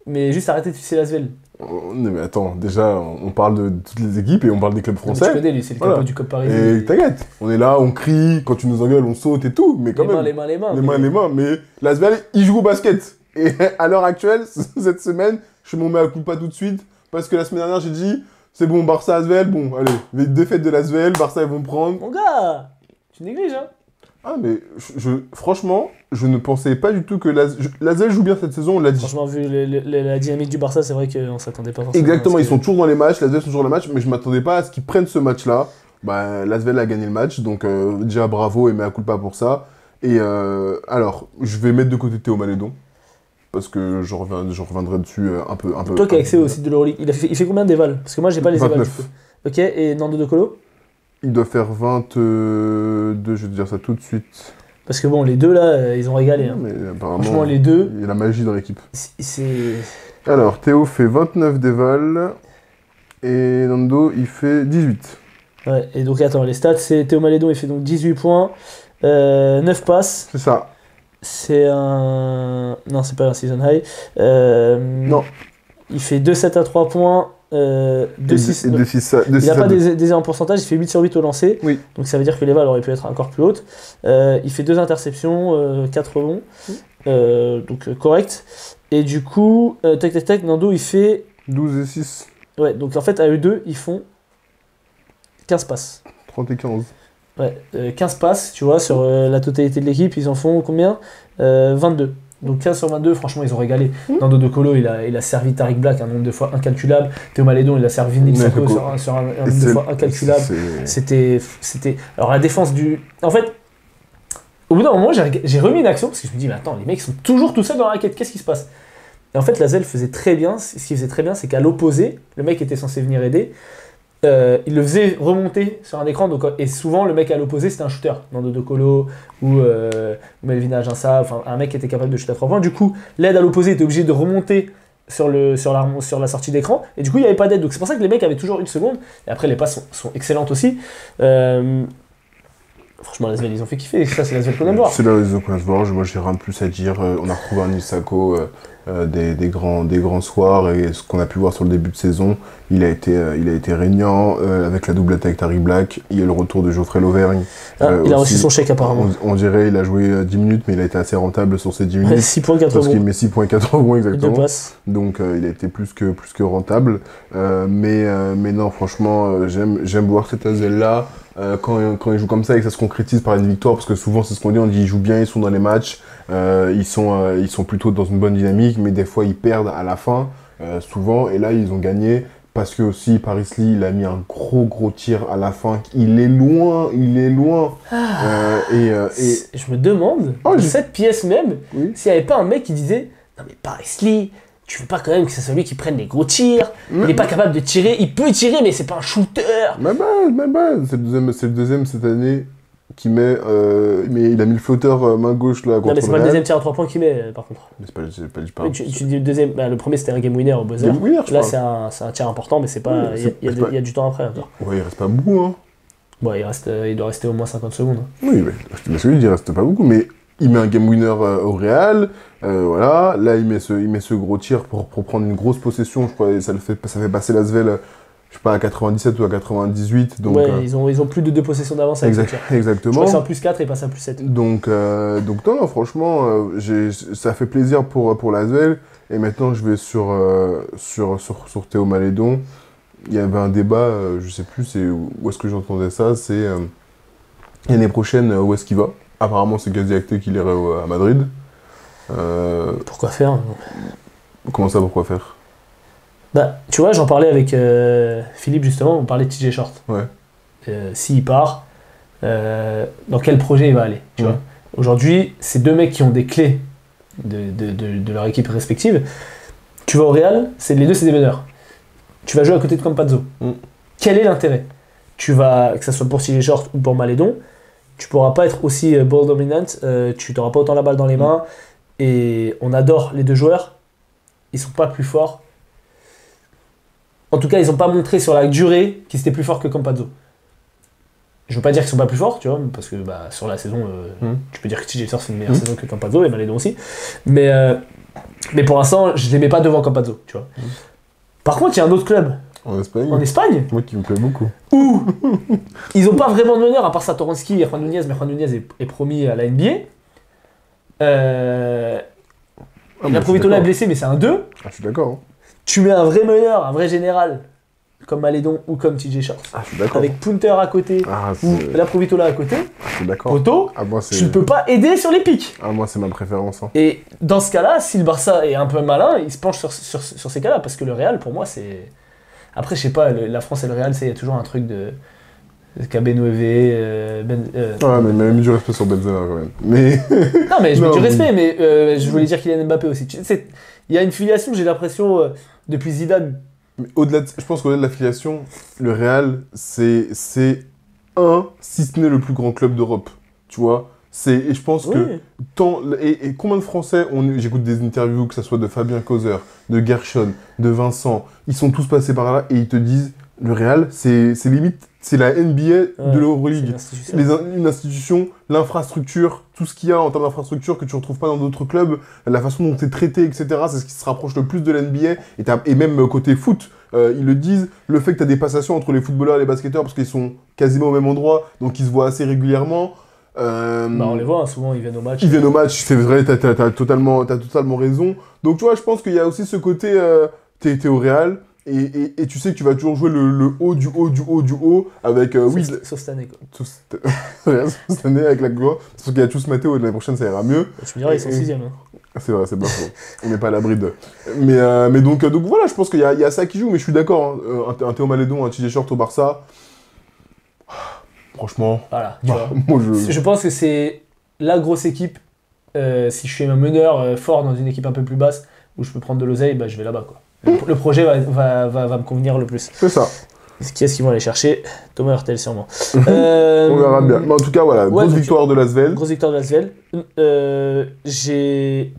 Mais juste arrêtez de sucer l'Asvel. Non mais attends, déjà, on parle de toutes les équipes et on parle des clubs Tu français. connais, lui, c'est le Voilà. capot du COP Paris. Et t'inquiète, on est là, on crie, quand tu nous engueules, on saute et tout, mais quand même. Les mains. Les mains, mais l'Asvel, il joue au basket. Et à l'heure actuelle, cette semaine, je m'en mets à coup pas tout de suite, parce que la semaine dernière, j'ai dit, c'est bon, Barça-Asvel, bon, allez, les défaites de l'Asvel, Barça, ils vont prendre. Mon gars, tu négliges, hein. Ah, mais franchement, je ne pensais pas du tout que l'Asvel joue bien cette saison, on l'a dit. Franchement, vu la dynamique du Barça, c'est vrai qu'on s'attendait pas forcément. Exactement, ils sont toujours dans les matchs, l'Asvel sont toujours dans les matchs, mais je m'attendais pas à ce qu'ils prennent ce match-là. Bah, l'Asvel a gagné le match, donc déjà bravo et mea culpa pour ça. Et alors, je vais mettre de côté Théo Malédon, parce que je reviendrai dessus un peu. Toi qui as accès au site de l'Euroleague, il fait combien d'évals? Parce que moi, j'ai pas les évals. 29. Du coup. Ok, et Nando De Colo? Il doit faire 22, je vais te dire ça tout de suite. Parce que bon, les deux là, ils ont régalé. Hein. Mais apparemment, Franchement, les deux, il y a la magie dans l'équipe. c'est. Alors, Théo fait 29 d'éval, et Nando, il fait 18. Ouais, et donc attends, les stats, c'est Théo Malédon, il fait donc 18 points, 9 passes. C'est ça. C'est un. Non, c'est pas un season high. Non. Il fait 2-7 à 3 points, 2-6. Et 2-6 Il n'a pas à 2. des en pourcentage, il fait 8 sur 8 au lancer. Oui. Donc ça veut dire que les balles auraient pu être encore plus hautes. Il fait 2 interceptions, 4 rebonds. Donc correct. Et du coup, tac, Nando il fait. 12 et 6. Ouais, donc en fait à eux deux, ils font 15 passes. 30 et 15. Ouais, 15 passes, tu vois, sur la totalité de l'équipe, ils en font combien 22. Donc 15 sur 22, franchement, ils ont régalé. Nando De Colo, il a servi Tariq Black un nombre de fois incalculable. Théo Malédon, il a servi Nick Sacco sur un nombre de fois incalculable. C'était. Alors la défense du. En fait, au bout d'un moment, j'ai remis une action parce que je me dis, mais attends, les mecs sont toujours tout seuls dans la raquette, qu'est-ce qui se passe? Et en fait, l'Asvel faisait très bien. Ce qu'il faisait très bien, c'est qu'à l'opposé, le mec était censé venir aider. Il le faisait remonter sur un écran, donc, et souvent le mec à l'opposé c'était un shooter, Nando De Colo ou Melvin Aginsa, enfin un mec qui était capable de shooter à 3 points. Du coup, l'aide à l'opposé était obligé de remonter sur la sortie d'écran, et du coup il n'y avait pas d'aide. Donc c'est pour ça que les mecs avaient toujours une seconde, et après les passes sont excellentes aussi. Franchement, l'Asvel ils ont fait kiffer, ça c'est l'Asvel qu'on aime voir. C'est la raison qu'on aime voir, moi j'ai rien de plus à dire. On a retrouvé un Isako des grands soirs, et ce qu'on a pu voir sur le début de saison, il a été régnant avec la doublette avec Tariq Black. Il y a le retour de Geoffrey Lauvergne. Il a reçu son chèque apparemment. On dirait il a joué 10 minutes, mais il a été assez rentable sur ces 10 minutes. 6 points 4 parce qu'il rebonds. met 6 points 4 rebonds exactement. De passe. Donc il a été plus que rentable. Mais non, franchement, j'aime voir cet Asvel là. Quand ils jouent comme ça et que ça se concrétise par une victoire, parce que souvent c'est ce qu'on dit, on dit ils jouent bien, ils sont dans les matchs, ils sont plutôt dans une bonne dynamique, mais des fois ils perdent à la fin, souvent, et là ils ont gagné parce que aussi Paris Lee il a mis un gros tir à la fin, il est loin. Je me demande, cette pièce même, s'il n'y avait pas un mec qui disait non mais Paris Lee, tu veux pas quand même que ce soit lui qui prenne les gros tirs, il n'est pas capable de tirer, il peut tirer mais c'est pas un shooter. Même pas. C'est le deuxième cette année qui met, mais il a mis le flotteur main gauche là contre. Non mais c'est pas le deuxième tir à 3 points qu'il met par contre. Mais c'est pas Oui, tu dis le deuxième, le premier c'était un game winner au buzzer. Là c'est un tir important mais c'est pas, il y a du temps après encore. Ouais, il reste pas beaucoup hein. Bon il doit rester au moins 50 secondes. Oui mais celui il reste pas beaucoup, mais il met un game winner au Real, voilà, là il met ce gros tir pour prendre une grosse possession, je crois, et ça fait passer l'Asvel, je sais pas, à 97 ou à 98. Donc, ouais, ils ont plus de 2 possessions d'avance avec ce tir. Exactement. Je crois que c'est en plus 4 et passe à plus 7. Donc non, franchement, ça fait plaisir pour l'Asvel, et maintenant je vais sur Théo Malédon. Il y avait un débat, je sais plus où est-ce que j'entendais ça, c'est l'année prochaine, où est-ce qu'il va? Apparemment, c'est quasi acté qu'il irait à Madrid. Pourquoi faire? Comment ça, pourquoi faire? Bah, tu vois, j'en parlais avec Philippe justement, on parlait de TJ Short. Ouais. S'il part, dans quel projet il va aller, tu vois? Aujourd'hui, c'est 2 mecs qui ont des clés de leur équipe respective. Tu vas au Real, les deux c'est des meneurs. Tu vas jouer à côté de Campazzo. Quel est l'intérêt? Tu vas, que ce soit pour TJ Short ou pour Malédon, tu pourras pas être aussi ball dominant, tu n'auras pas autant la balle dans les mains, et on adore les 2 joueurs, ils sont pas plus forts. En tout cas, ils n'ont pas montré sur la durée qu'ils étaient plus forts que Campazzo. Je veux pas dire qu'ils sont pas plus forts, tu vois, parce que sur la saison, tu peux dire que TJ Shorts fait une meilleure saison que Campazzo, et Maledon aussi. Mais pour l'instant, je les mets pas devant Campazzo, tu vois. Par contre, il y a un autre club. En Espagne. En Espagne, Moi qui me plaît beaucoup. où ils ont pas vraiment de meneur, à part Satoransky et Juan Nunez, mais Juan Nunez est promis à la NBA. La Provitola est blessé, mais c'est un 2. Ah, je suis d'accord. Hein. Tu mets un vrai meneur, un vrai général, comme Maledon ou comme TJ Shorts, Ah, je suis d'accord. avec Punter à côté, Ah, ou la Provitola à côté, je suis d'accord. Poto, Ah, moi, tu ne peux pas aider sur les pics. Ah, moi, c'est ma préférence. Hein. Et dans ce cas-là, si le Barça est un peu malin, il se penche sur ces cas-là, parce que le Real, pour moi, c'est... Après, je sais pas, la France et le Real, il y a toujours un truc de... KB9, Ouais, mais même du respect sur Benzema, quand même. Mais... Non, mais je mets Non, du mais- respect, mais je voulais dire Kylian Mbappé aussi. Il y a une filiation, j'ai l'impression, depuis Zidane. Mais je pense qu'au-delà de l'affiliation, le Real, c'est si ce n'est le plus grand club d'Europe. Tu vois. Et je pense que et combien de Français, j'écoute des interviews, que ce soit de Fabien Causer, de Gershon, de Vincent, ils sont tous passés par là et ils te disent, le Real, c'est limite, c'est la NBA de l'Euroleague. Une institution, l'infrastructure, tout ce qu'il y a en termes d'infrastructure que tu ne retrouves pas dans d'autres clubs, la façon dont tu es traité, etc., c'est ce qui se rapproche le plus de l'NBA. Et même côté foot, ils le disent, le fait que tu as des passations entre les footballeurs et les basketteurs, parce qu'ils sont quasiment au même endroit, donc ils se voient assez régulièrement. On les voit, hein, souvent ils viennent au match. Ils viennent au match, c'est vrai, t'as totalement raison. Donc tu vois, je pense qu'il y a aussi ce côté, t'es au Real, et tu sais que tu vas toujours jouer le haut du haut du haut du haut avec Sauf cette année, quoi. Cette année avec la gloire. Parce qu'il y a tous Matteo et l'année prochaine ça ira mieux. Tu me diras, ils sont 6ème. Hein. C'est vrai, c'est pas faux. On n'est pas à l'abri de. Mais donc voilà, je pense qu'il y a ça qui joue, mais je suis d'accord. Hein. Un Théo Maledon, un TJ Short au Barça. Franchement. Voilà, tu vois. Moi, Je pense que c'est la grosse équipe. Si je suis un meneur fort dans une équipe un peu plus basse où je peux prendre de l'oseille, je vais là-bas, quoi. Le projet va me convenir le plus. C'est ça. Qui est-ce qu'ils vont aller chercher? Thomas Hurtel, sûrement. On verra bien. Mais en tout cas, voilà, grosse victoire de l'Asvel. Grosse victoire de l'Asvel.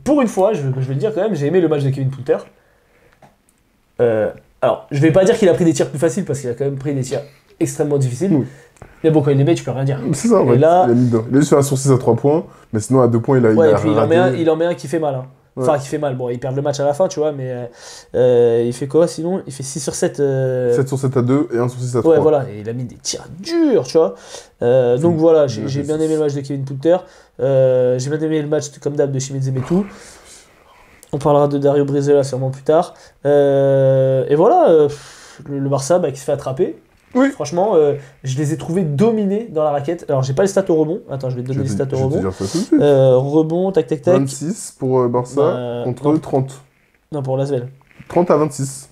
Pour une fois, je vais le dire quand même, j'ai aimé le match de Kevin Punter. Alors, je vais pas dire qu'il a pris des tirs plus faciles parce qu'il a quand même pris des tirs extrêmement difficiles. Oui. Mais bon, quand il les met, tu peux rien dire. C'est ça, Et ouais. là... Il a mis dedans. Il a juste fait un sur 6 à 3 points, mais sinon à 2 points, il a et puis raté. il en met un qui fait mal. Hein. Ouais. Enfin, qui fait mal. Bon, ils perdent le match à la fin, tu vois, mais il fait quoi sinon? Il fait 6 sur 7. 7 sur 7 à 2 et 1 sur 6 à 3. Ouais, voilà, et il a mis des tirs durs, tu vois. Donc voilà, j'ai bien aimé le match de Kevin Punter. J'ai bien aimé le match, comme d'hab, de Chimène Zemetou. On parlera de Dario Brizola sûrement plus tard. Et voilà, le Barça qui se fait attraper. Oui. Franchement, je les ai trouvés dominés dans la raquette. Alors, j'ai pas les stats au rebond. Attends, je vais te donner les stats au rebond. Rebond, tac, tac, tac. 26 pour Barça contre 30. Non, pour Lasvel. 30 à 26.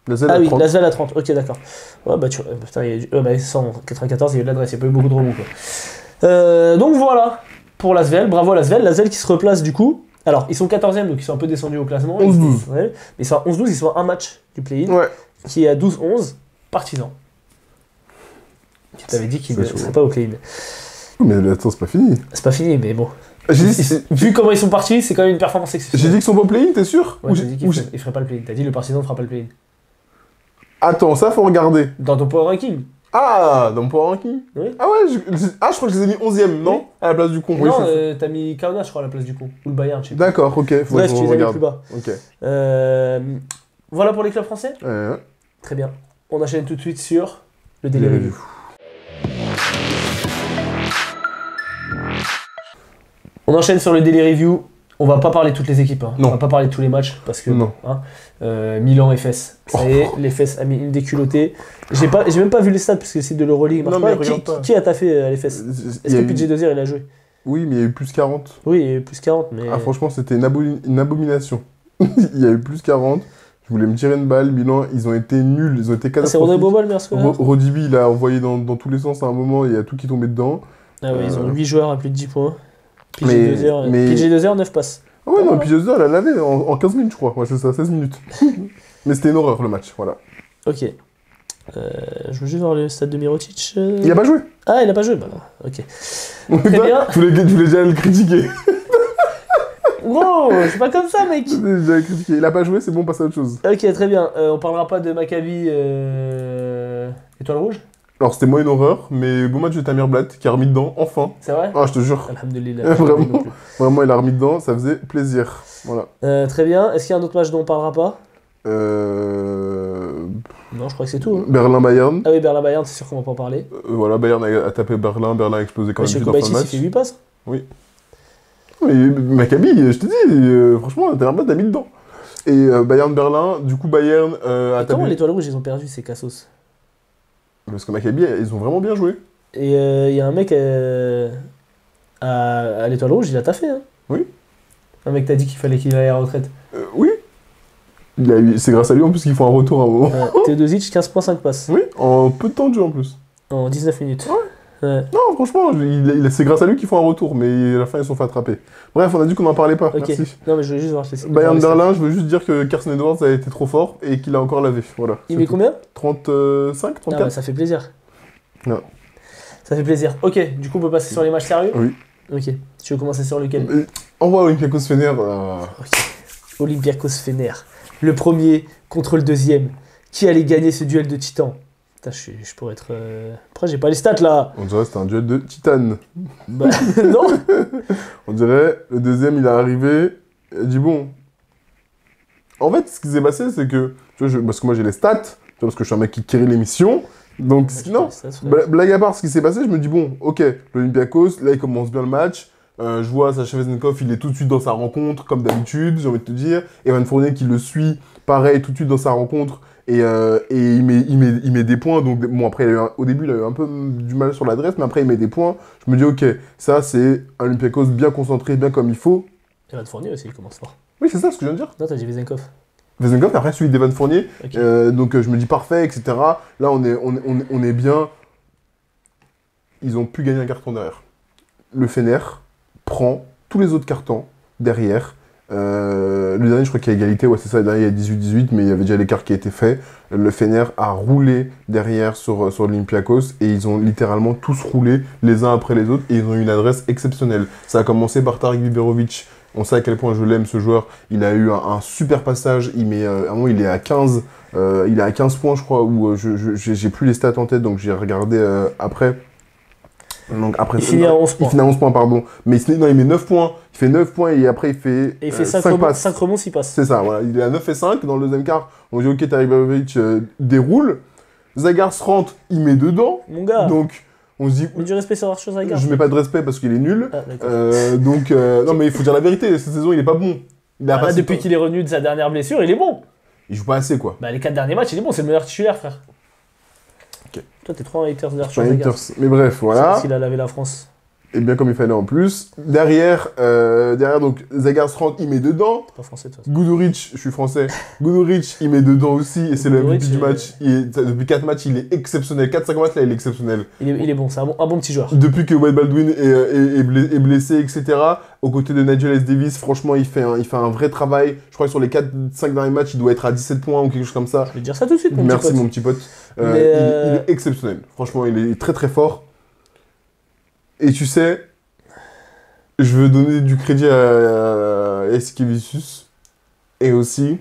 Lasvel Ah à oui, 30. Lasvel à 30. Ok, d'accord. Ouais, putain, il y a 194, il y a eu de l'adresse, il n'y a pas eu beaucoup de rebonds, quoi. Donc voilà, pour Lasvel. Bravo à Lasvel. Lasvel qui se replace du coup. Alors, ils sont 14e, donc ils sont un peu descendus au classement. 11-12. Ouais, mais ils sont à 11-12, ils sont à un match du play-in. Ouais. Qui est à 12-11. Partisan. Tu t'avais dit qu'il ne serait pas au play-in. Mais attends, c'est pas fini. C'est pas fini, mais bon. Vu comment ils sont partis, c'est quand même une performance exceptionnelle. J'ai dit qu'ils sont pas au play-in, t'es sûr? Ouais, j'ai dit qu'ils ne feraient pas le play-in. T'as dit le Partizan ne fera pas le play-in. Attends, ça faut regarder. Dans ton power ranking. Ah, dans mon power ranking? Oui. Ah ouais, je crois que je les ai mis 11ème, non? Oui. À la place du con. Non, t'as mis Kaunas, je crois, à la place du con. Ou le Bayern, je sais pas. D'accord, ok. Faut Bref, que tu je les as mis regarde. plus bas. Ok. Voilà pour les clubs français. Très bien. On enchaîne tout de suite sur le Daily Review. On enchaîne sur le Daily Review. On va pas parler de toutes les équipes. Hein. Non. On va pas parler de tous les matchs parce que Non. hein, Milan FS. Ça y est, les FS a mis une déculottée. J'ai même pas vu les stats parce que c'est de l'Euroleague. Non, mais regarde pas. Qui a taffé les FS? Est-ce que PJ Dozier il a joué? Oui, mais il y a eu plus 40. Oui, il y a eu plus 40, mais. Ah, franchement, c'était une abomination. Il y a eu plus 40. Je voulais me tirer une balle. Milan, ils ont été nuls. Ils ont été c'est catastrophiques. Rodrigo Bobol, merci. Rodibi, il a envoyé dans tous les sens à un moment. Il y a tout qui tombait dedans. Ah ouais, ils ont 8 joueurs à plus de 10 points. Mais- PJ Dozier, 9 passes. Ah ouais, non, puis José, elle l'avait en 15 minutes, je crois. Ouais, c'est ça, 16 minutes. Mais c'était une horreur, le match, voilà. Ok. Je veux juste voir le stade de Mirotic. Il a pas joué. Ah, il a pas joué, bah ok. Très bien. Tu voulais déjà le critiquer. gros, je suis pas comme ça, mec. J'avais critiqué. Il a pas joué, c'est bon, on passe à autre chose. Ok, très bien. On parlera pas de Maccabi Étoile Rouge? Alors, c'était moins une horreur, mais beau match de Tamir Blatt qui a remis dedans, enfin. C'est vrai? Ah, je te jure. Alhamdoulilah. Vraiment, vraiment, il a remis dedans, ça faisait plaisir. Voilà. Très bien. Est-ce qu'il y a un autre match dont on parlera pas? Euh... Non, je crois que c'est tout. Hein. Berlin-Bayern. Ah oui, Berlin-Bayern, c'est sûr qu'on va pas en parler. Voilà, Bayern a tapé Berlin a explosé quand même Monsieur plus dans le Kovacic, il match. fait 8 passes. Oui. Mais Maccabi, je te dis, franchement, Tamir Blatt a mis dedans. Et Bayern-Berlin, du coup, Bayern a Comment tapé... l'Étoile Rouge, ils ont perdu ces cassos? Parce que Maccabi, ils ont vraiment bien joué. Et il y a un mec à l'Étoile Rouge, il a taffé. Hein. Oui. Un mec t'a dit qu'il fallait qu'il aille à la retraite. Oui. C'est grâce à lui en plus qu'ils font un retour à un moment. Teodosic, 15,5 passes. Oui, en peu de temps de jeu en plus. En 19 minutes. Ouais. Non, franchement, c'est grâce à lui qu'ils font un retour, mais à la fin ils se sont fait attraper. Bref, on a dit qu'on n'en parlait pas. Ok. Merci. Non, mais je veux juste voir. Bayern-Berlin, je veux juste dire que Carson Edwards a été trop fort et qu'il a encore lavé. Voilà. Il met combien? 35, 34 Ah ouais, ça fait plaisir. Non. Ça fait plaisir. Ok, du coup, on peut passer sur les matchs sérieux? Oui. Ok. Tu veux commencer sur lequel? Envoie Olympiakos Fener. Ok. Olympiakos Fener. Le premier contre le deuxième. Qui allait gagner ce duel de titans? Putain, je pourrais être... Après, j'ai pas les stats, là. On dirait que c'était un duel de titane. Bah, non. On dirait, le deuxième, il est arrivé, il a dit bon. En fait, ce qui s'est passé, c'est que, tu vois, parce que moi j'ai les stats, tu vois, parce que je suis un mec qui carry l'émission, donc non, blague à part, ce qui s'est passé, je me dis bon, ok, l'Olympiakos, là il commence bien le match, je vois Sacha Vezenkov, il est tout de suite dans sa rencontre, comme d'habitude, j'ai envie de te dire, Evan Fournier qui le suit, pareil, tout de suite dans sa rencontre, et il met des points, donc bon, après, au début, il a eu un peu du mal sur l'adresse, mais après, il met des points. Je me dis, ok, ça, c'est un Olympiakos bien concentré, bien comme il faut. Evan Fournier aussi, il commence fort. Oui, c'est ça ce que je viens de dire. Non, t'as dit Vezenkov. Vezenkov, après, celui d'Evan Fournier. Okay. Donc, je me dis, parfait, etc. Là, on est bien. Ils ont pu gagner un carton derrière. Le Fener prend tous les autres cartons derrière. Le dernier, je crois qu'il y a égalité, ouais, c'est ça, le dernier, il y a 18-18, mais il y avait déjà l'écart qui a été fait. Le Fener a roulé derrière sur l'Olympiakos et ils ont littéralement tous roulé les uns après les autres et ils ont eu une adresse exceptionnelle. Ça a commencé par Tarik Biberovic. On sait à quel point je l'aime, ce joueur. Il a eu un super passage. À un moment, il est à 15 points, je crois, où j'ai plus les stats en tête, donc j'ai regardé après. Donc après, il finit à 11 points. Il finit à 11 points, pardon. Mais il met 9 points. Il fait 9 points et après il fait, et il fait 5 rebonds, 6 passes. C'est ça, voilà. Il est à 9 et 5 dans le deuxième quart. On dit ok, Tarik Biberovic déroule. Zagars rentre, il met dedans. Mon gars. Donc on se dit... Mais du respect sur Arthur Zagars. Je mets pas de respect parce qu'il est nul. Ah, d'accord. Non mais il faut dire la vérité, cette saison il est pas bon. Depuis qu'il est revenu de sa dernière blessure, il est bon. Il joue pas assez quoi. Bah les 4 derniers matchs, il est bon, c'est le meilleur titulaire, frère. Ok. Toi, t'es trop un haters d'Arthur Zagars. Mais bref, voilà. Parce qu'il a lavé la France. Et bien comme il fallait en plus. Derrière donc, Zagars rentre, il met dedans. T'es pas français, de toute façon. Guduric, je suis français. Guduric, il met dedans aussi. Et c'est le MVP du match. Depuis 4 matchs, il est exceptionnel. 4-5 matchs, là, il est exceptionnel. Il est bon, c'est un bon petit joueur. Depuis que Wade Baldwin est blessé, etc., aux côtés de Nigel S. Davis, franchement, il fait un vrai travail. Je crois que sur les 4-5 derniers matchs, il doit être à 17 points ou quelque chose comme ça. Je vais te dire ça tout de suite, mon Merci, petit pote. mon petit pote. Il est exceptionnel. Franchement, il est très très fort. Et tu sais, je veux donner du crédit à Eskevicius et aussi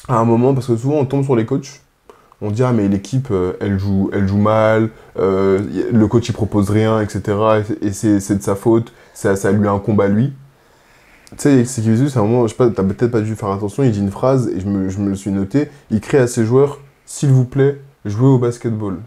à un moment, parce que souvent on tombe sur les coachs, on dit ah mais l'équipe elle joue mal, le coach il propose rien, etc. Et c'est de sa faute, ça lui incombe à lui. Tu sais, Eskevicius à un moment, je sais pas, t'as peut-être pas dû faire attention, il dit une phrase et je me le suis noté, il crie à ses joueurs, s'il vous plaît, jouez au basketball.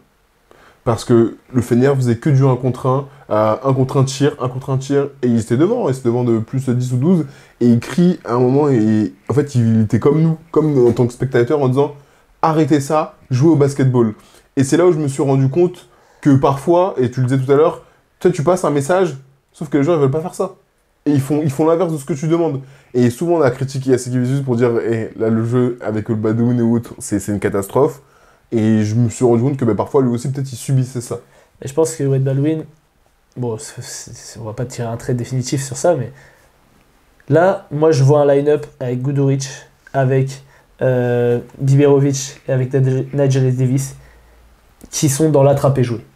Parce que le Fener faisait que du 1 contre 1 contre 1 tir, et il était devant de plus de 10 ou 12, et il crie à un moment, et en fait il était comme nous, comme en tant que spectateur, en disant « Arrêtez ça, jouez au basketball ». Et c'est là où je me suis rendu compte que parfois, et tu le disais tout à l'heure, tu passes un message, sauf que les gens ne veulent pas faire ça. Et ils font l'inverse de ce que tu demandes. Et souvent on a critiqué Eskevicius pour dire hey, « Là le jeu avec le Badoun et autres, c'est une catastrophe ». Et je me suis rendu compte que parfois, lui aussi, peut-être, il subissait ça. Et je pense que Wade Baldwin, bon, on va pas tirer un trait définitif sur ça, mais là, moi, je vois un line-up avec Guduric, avec Biberovic et avec Nigel S. Davis, qui sont dans l'attraper jouer.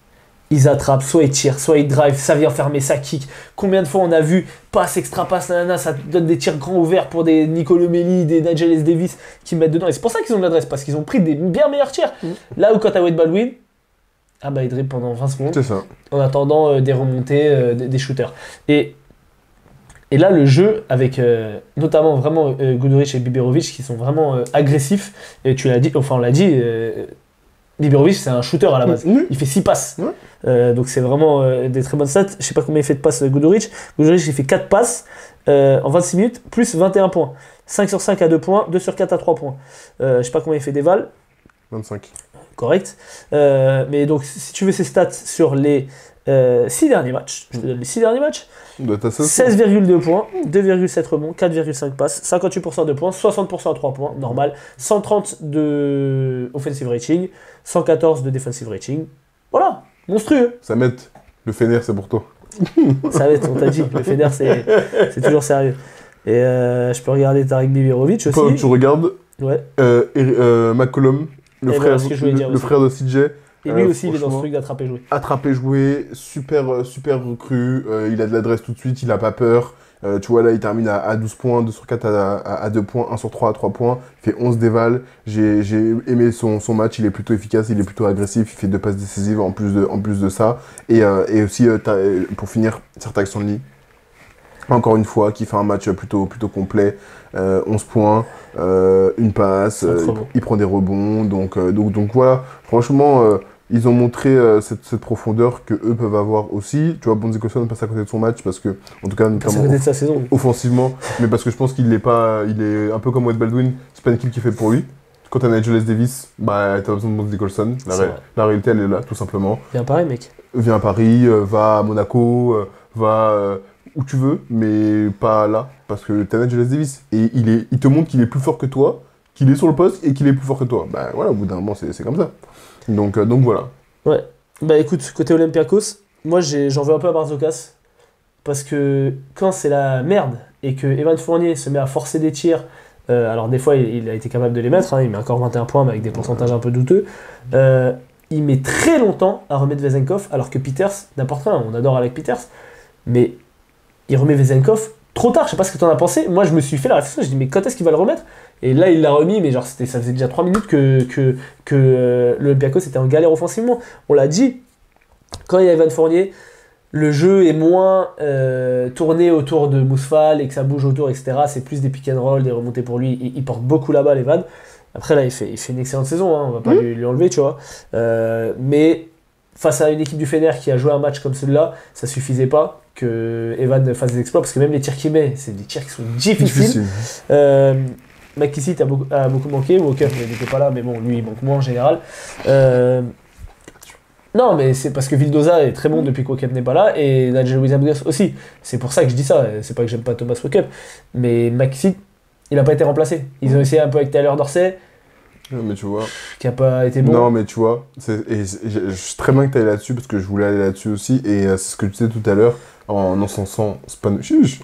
ils attrapent, soit ils tirent, soit ils drive, ça vient fermer, ça kick. Combien de fois on a vu passe, extra passe, nanana, ça donne des tirs grands ouverts pour des Nicolo Melli, des Nigel Davis qui mettent dedans. Et c'est pour ça qu'ils ont de l'adresse, parce qu'ils ont pris des bien meilleurs tirs. Là où quand t'as Wade Baldwin, ah bah il dribble pendant 20 secondes. C'est ça. En attendant des remontées, des shooters. Et là, le jeu, avec notamment vraiment Guduric et Biberovic qui sont vraiment agressifs, et tu l'as dit, enfin on l'a dit, Biberovic c'est un shooter à la base. Il fait 6 passes. Donc c'est vraiment des très bonnes stats. Je sais pas combien il fait de passes Guduric. Guduric il fait 4 passes en 26 minutes, plus 21 points. 5 sur 5 à 2 points, 2 sur 4 à 3 points. Je sais pas combien il fait d'Eval. 25. Correct. Mais donc si tu veux ces stats sur les 6 derniers matchs, je te donne les 6 derniers matchs. 16,2 points, 2,7 rebonds, 4,5 passes, 58% de points, 60% à 3 points, normal, 130 de offensive rating, 114 de defensive rating. Voilà, monstrueux. Ça met le Fener, c'est pour toi. Ça va être, on t'a dit, le Fener c'est toujours sérieux. Et je peux regarder Tarik Biberovic aussi. Quand tu regardes ouais. McCollum, le frère de CJ. Et lui aussi, il est dans ce truc d'attraper-jouer. Attraper-jouer, super recrue, il a de l'adresse tout de suite, il a pas peur. Tu vois, là, il termine à 12 points, 2 sur 4 à 2 points, 1 sur 3 à 3 points. Il fait 11 déval. J'ai aimé son match, il est plutôt efficace, il est plutôt agressif, il fait 2 passes décisives en plus de ça. Et aussi, pour finir, Sertac Stanley, encore une fois, qui fait un match plutôt complet. 11 points, une passe, il prend des rebonds. Donc voilà, franchement, ils ont montré cette profondeur que eux peuvent avoir aussi. Tu vois, Bonzi Colson passe à côté de son match parce que, en tout cas, notamment de sa saison. Offensivement, mais parce que je pense qu'il est pas, il est un peu comme Wade Baldwin, c'est pas une équipe qui est faite pour lui. Quand t'as Nigel Davis, bah t'as besoin de Bonzi Colson. La réalité, elle est là, tout simplement. Viens à Paris, mec. Viens à Paris, va à Monaco, va où tu veux, mais pas là, parce que t'as Nigel Davis. Et il te montre qu'il est plus fort que toi, qu'il est sur le poste et qu'il est plus fort que toi. Bah voilà, au bout d'un moment, c'est comme ça. Donc voilà. Ouais. Bah écoute, côté Olympiakos, moi j'en veux un peu à Barzokas. Parce que quand c'est la merde et que Evan Fournier se met à forcer des tirs, alors des fois il a été capable de les mettre, hein, il met encore 21 points mais avec des pourcentages un peu douteux, il met très longtemps à remettre Vezenkov, alors que Peters, n'importe quoi, on adore Alec Peters, mais il remet Vezenkov trop tard, je sais pas ce que t'en as pensé. Moi je me suis fait la réflexion, je dis mais quand est-ce qu'il va le remettre? Et là il l'a remis, mais genre ça faisait déjà 3 minutes que l'Olympiakos était en galère offensivement. On l'a dit, quand il y a Evan Fournier, le jeu est moins tourné autour de Mousfal et que ça bouge autour, etc. C'est plus des pick and roll, des remontées pour lui. Il porte beaucoup la balle, Evan. Après, là, il fait une excellente saison, hein, on va pas lui enlever, tu vois. Mais face à une équipe du Fener qui a joué un match comme celui-là, ça suffisait pas que Evan fasse des exploits, parce que même les tirs qu'il met, c'est des tirs qui sont difficiles. McKissick a beaucoup manqué, Walker n'était pas là, mais bon, lui, il manque moins en général. Non, mais c'est parce que Vildoza est très bon depuis qu'Waucup n'est pas là, et Nigel Williams aussi. C'est pour ça que je dis ça, c'est pas que j'aime pas Thomas Waucup, mais McKissick, il a pas été remplacé. Ils ont essayé un peu avec Tyler Dorsey, mais tu vois, qui a pas été bon. Non, mais tu vois, je suis très bien que tu ailles là-dessus, parce que je voulais aller là-dessus aussi, et c'est ce que tu disais tout à l'heure, en encensant Spanoulis,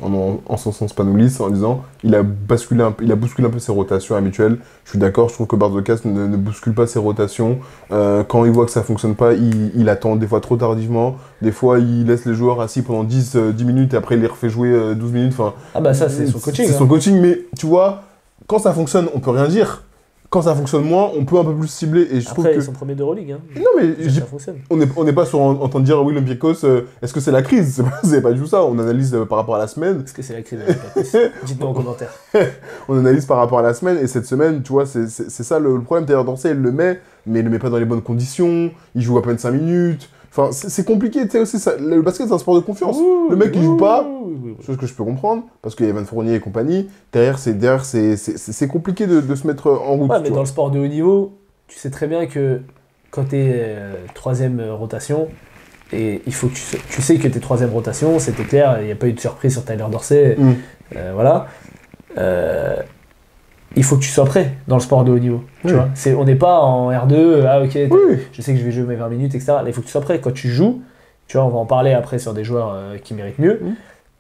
en disant il a bousculé un peu ses rotations habituelles. Je suis d'accord, je trouve que Barzokas ne bouscule pas ses rotations. Quand il voit que ça fonctionne pas, il attend des fois trop tardivement. Des fois, il laisse les joueurs assis pendant 10 minutes et après il les refait jouer 12 minutes. Enfin, ah bah ça, c'est son coaching. C'est son coaching, mais tu vois, quand ça fonctionne, on peut rien dire. Quand ça fonctionne moins, on peut un peu plus cibler. Et je trouve que... ils sont premiers d'Euroleague. Hein. Non, mais ça fonctionne. On n'est pas en train de dire, oui, l'Olympiakos, est-ce que c'est la crise? C'est pas du tout ça. On analyse par rapport à la semaine. Est-ce que c'est la crise de l'Olympiakos? Dites-moi en commentaire. On analyse par rapport à la semaine. Et cette semaine, tu vois, c'est ça le problème. Taylor Dorsey, il le met, mais il le met pas dans les bonnes conditions. Il joue à peine 5 minutes. Enfin, c'est compliqué, tu sais aussi, le basket c'est un sport de confiance. Le mec il joue pas, chose que je peux comprendre, parce qu'il y a Evan Fournier et compagnie, derrière c'est compliqué de se mettre en route. Ouais, mais dans le sport de haut niveau, tu sais très bien que quand t'es troisième rotation, et il faut que tu sais que t'es troisième rotation, c'était clair, il n'y a pas eu de surprise sur Tyler Dorsey, voilà. Il faut que tu sois prêt dans le sport de haut niveau. Tu vois, on n'est pas en R2, ah ok, je sais que je vais jouer mes 20 minutes, etc. Là, il faut que tu sois prêt. Quand tu joues, tu vois, on va en parler après sur des joueurs qui méritent mieux.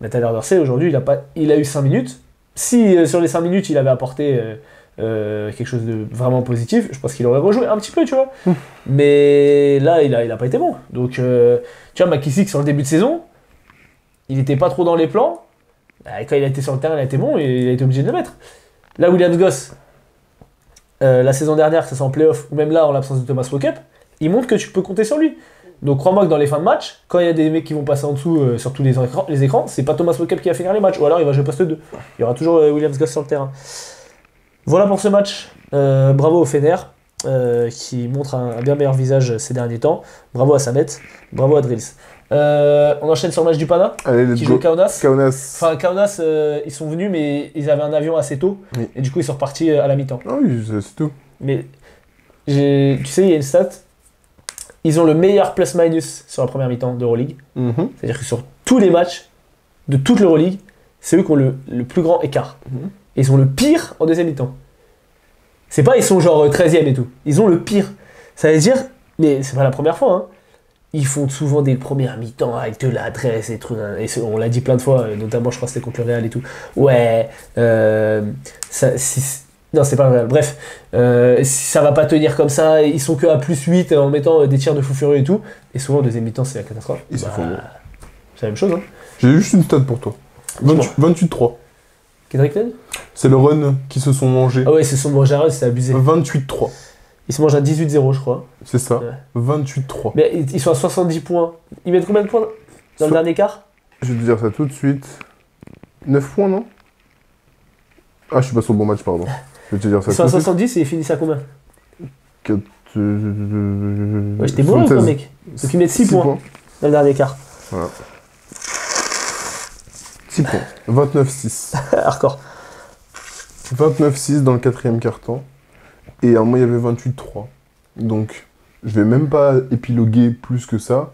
Mais Tyler Dorsey, aujourd'hui, il a eu 5 minutes. Si sur les 5 minutes, il avait apporté quelque chose de vraiment positif, je pense qu'il aurait rejoué un petit peu, tu vois. Mais là, il a pas été bon. Donc, tu vois, McKissick, sur le début de saison, il était pas trop dans les plans. Quand il a été sur le terrain, il a été bon et il a été obligé de le mettre. Là, Williams Goss, la saison dernière, que ce soit en playoff ou même là, en l'absence de Thomas Walkup, il montre que tu peux compter sur lui. Donc crois-moi que dans les fins de match, quand il y a des mecs qui vont passer en dessous sur tous les écrans, c'est pas Thomas Walkup qui va finir les matchs, ou alors il va jouer poste 2. Il y aura toujours Williams Goss sur le terrain. Voilà pour ce match. Bravo au Fener, qui montre un bien meilleur visage ces derniers temps. Bravo à Samet, bravo à Drills. On enchaîne sur le match du Pana, Allez, qui joue Kaunas. Kaunas. Enfin, Kaunas, ils sont venus, mais ils avaient un avion assez tôt, Oui. et du coup ils sont repartis à la mi-temps. Ah oui, c'est tout. Mais tu sais, il y a une stat. Ils ont le meilleur plus-minus sur la première mi-temps d'Euroleague. C'est-à-dire que sur tous les matchs de toute l'Euroleague, c'est eux qui ont le plus grand écart. Et ils ont le pire en deuxième mi-temps. C'est pas ils sont genre 13e et tout. Ils ont le pire. Ça veut dire, mais c'est pas la première fois, hein. Ils font souvent des premières mi-temps avec de l'adresse et trucs. Et on l'a dit plein de fois, notamment je crois que c'était contre le Real et tout. Ouais, non, c'est pas le Real. Bref, ça va pas tenir comme ça. Ils sont que à plus 8 en mettant des tirs de fou furieux et tout. Et souvent, en deuxième mi-temps, c'est la catastrophe. Ils se font. C'est la même chose, hein. J'ai juste une stat pour toi. 28-3. Kendrick Nunn. C'est le run qui se sont mangés. Ah ouais, c'est son mangé, c'est abusé. 28-3. Ils se mangent à 18-0, je crois. C'est ça. Ouais. 28-3. Mais ils sont à 70 points. Ils mettent combien de points dans le dernier quart? Je vais te dire ça tout de suite. 9 points, non? Ah, je suis pas sur le bon match, pardon. Je vais te dire ça Ils sont à tout de suite. 70 et ils finissent à combien? Ouais, j'étais bon, 76. mec. Donc ils mettent 6 points dans le dernier quart. Voilà. 6 points. 29-6. Hardcore. 29-6 dans le quatrième quart-temps. Et à un moment, il y avait 28-3. Donc, je vais même pas épiloguer plus que ça.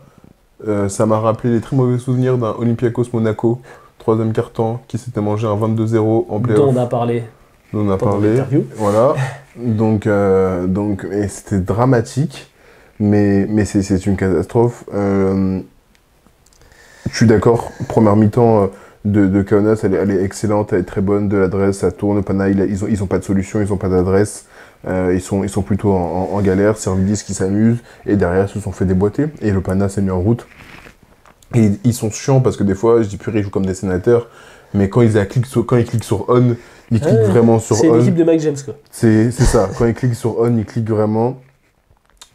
Ça m'a rappelé les très mauvais souvenirs d'un Olympiakos Monaco, troisième quart-temps, qui s'était mangé un 22-0 en playoff. Dont on a parlé. Dont on a pendant parlé. l'interview. Voilà. Donc et c'était dramatique. Mais c'est une catastrophe. Je suis d'accord. Première mi-temps de Kaunas, elle est excellente, elle est très bonne, de l'adresse, ça tourne. Pana, ils ont pas de solution, ils ont pas d'adresse. Ils sont plutôt en galère. Servidis qui s'amuse. Et derrière, ils se sont fait déboîter. Et le Pana s'est mis en route. Et ils sont chiants parce que des fois, je dis purée, ils jouent comme des sénateurs. Mais quand ils cliquent sur on, ils cliquent vraiment sur on. C'est l'équipe de Mike James, quoi. C'est ça. Quand ils cliquent sur on, ils cliquent vraiment.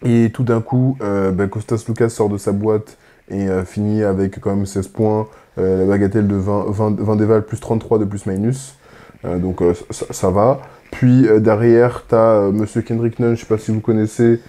Et tout d'un coup, Kostas Loukas sort de sa boîte et finit avec quand même 16 points. La bagatelle de 20 d'éval plus 33 de plus-minus. Donc ça va. Puis derrière, t'as Monsieur Kendrick Nunn, je sais pas si vous connaissez,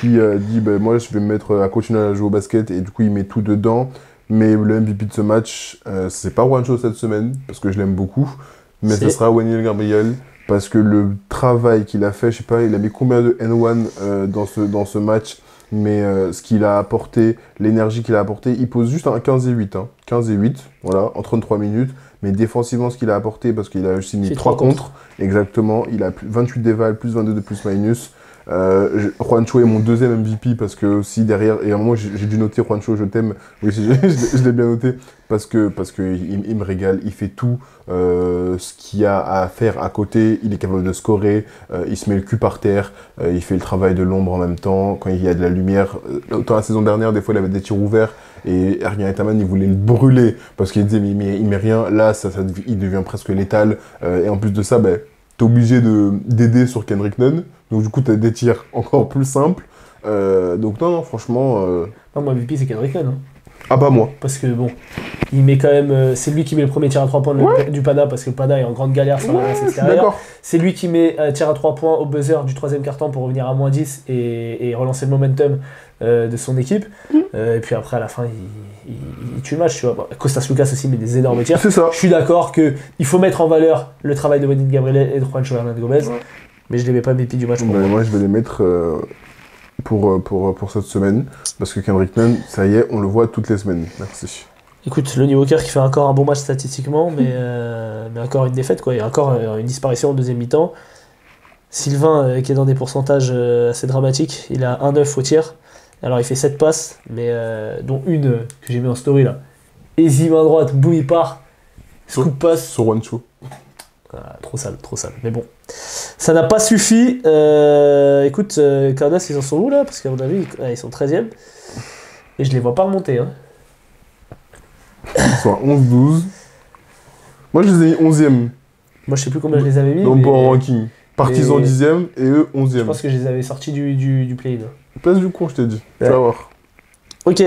qui dit moi je vais me mettre à continuer à jouer au basket, et du coup il met tout dedans. Mais le MVP de ce match, c'est pas Juancho cette semaine, parce que je l'aime beaucoup, mais ce sera Wendell Gabriel, parce que le travail qu'il a fait, je sais pas, il a mis combien de N1 dans ce match, mais ce qu'il a apporté, l'énergie qu'il a apporté, il pose juste un 15 et 8, hein. 15 et 8, voilà, en 33 minutes. Mais défensivement, ce qu'il a apporté, parce qu'il a aussi mis 3 contre, exactement, il a 28 d'éval, plus 22 de plus-minus. Juancho est mon deuxième MVP, parce que aussi derrière, et à un moment j'ai dû noter Juancho, je t'aime, oui, je l'ai bien noté, parce que il me régale, il fait tout ce qu'il y a à faire à côté, il est capable de scorer, il se met le cul par terre, il fait le travail de l'ombre en même temps, quand il y a de la lumière. Autant la saison dernière, des fois il avait des tirs ouverts, et Ergin Ataman, il voulait le brûler, parce qu'il disait mais il met rien, là il devient presque létal, et en plus de ça, t'es obligé d'aider sur Kendrick Nunn, donc du coup t'as des tirs encore plus simples, donc non franchement... Non, moi, MVP, c'est Kendrick Nunn, hein. Ah bah moi. Parce que bon, il met quand même. C'est lui qui met le premier tir à 3 points du Pana, parce que le Pana est en grande galère sur la race extérieure. C'est lui qui met un tir à 3 points au buzzer du troisième quart-temps pour revenir à moins 10 et relancer le momentum de son équipe. Et puis après, à la fin, il tue le match. Tu vois. Kostas Loukas aussi met des énormes tirs. C'est ça. Je suis d'accord qu'il faut mettre en valeur le travail de Wendell Gabriel et de Juancho Hernán Gomez, mais je ne les mets pas MVP du match pour moi. Moi, je vais les mettre pour cette semaine, parce que Kendrick Nunn, ça y est, on le voit toutes les semaines. Merci. Écoute, Lonnie Walker qui fait encore un bon match statistiquement, mais encore une défaite, quoi. Il y a encore une disparition en deuxième mi-temps. Sylvain, qui est dans des pourcentages assez dramatiques, il a 1-9 au tir. Alors il fait 7 passes, mais dont une que j'ai mis en story là. Easy main droite, boum, il part. Scoop passe. Sur Juancho. Trop sale. Mais bon, Ça n'a pas suffi. Écoute, Kaunas, ils en sont où là? Parce qu'à mon avis, ils sont 13e. Et je les vois pas remonter. Hein. Ils sont à 11-12. Moi, je les ai mis 11e. Moi, je sais plus combien je les avais mis. Dans le mais... bon ranking. Partizan 10e et eux 11e. Je pense que je les avais sortis du play-in. Place du con, je t'ai dit. Ouais. Tu vas voir. Ok.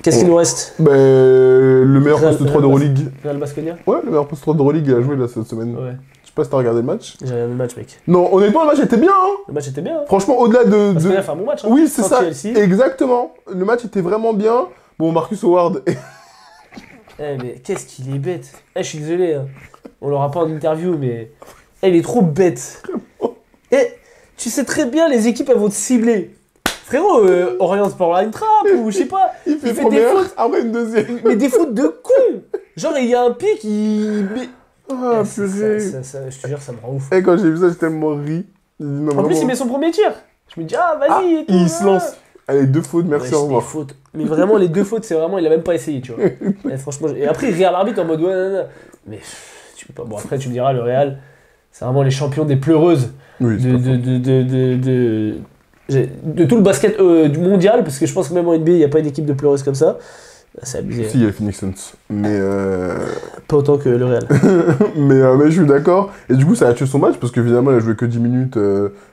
Qu'est-ce qu'il nous reste? Ben, le meilleur Real- poste 3 d'Euroleague. Real Basconia? Ouais, le meilleur poste 3 d'Euroleague, il a joué là cette semaine. Ouais. Je sais pas si t'as regardé le match. J'ai regardé le match, mec. Non, honnêtement, le match était bien. Hein. Le match était bien. Hein. Franchement, au-delà de. Basconia a fait un bon match. Hein. Oui, c'est Sans ça. Chelsea. Exactement. Le match était vraiment bien. Bon, Marcus Howard. Eh, mais qu'est-ce qu'il est bête. Eh, je suis désolé. Hein. On l'aura pas en interview, mais. Eh, il est trop bête. Eh, tu sais très bien, les équipes, elles vont te cibler. Frérot, Orient Sport Line Trap ou je sais pas. Il fait des première, fautes. après une deuxième. Mais des fautes de con. Genre, il y a un pic, Ah, Eh, purée. je te jure, ça me rend ouf. Et quand j'ai vu ça, j'ai tellement ri. J'ai dit, non, En plus, vraiment. il met son premier tir. Je me dis, ah, vas-y. et tout, il se voilà. lance. Allez, 2 fautes, merci, Ouais, au c'est des revoir. fautes. Mais vraiment, les 2 fautes, c'est vraiment, il a même pas essayé, tu vois. Et franchement, et après, il regarde l'arbitre en mode, ouais, non, non. Mais tu peux pas. Bon, après, tu me diras, le Real, c'est vraiment les champions des pleureuses Oui, c'est pas de tout le basket du mondial, parce que je pense que même en NBA, il n'y a pas une équipe de pleureuses comme ça. C'est abusé. Si, il y a le Phoenix Suns. Mais, Pas autant que le Real. mais je suis d'accord. Et du coup, ça a tué son match parce qu'évidemment, il a joué que 10 minutes,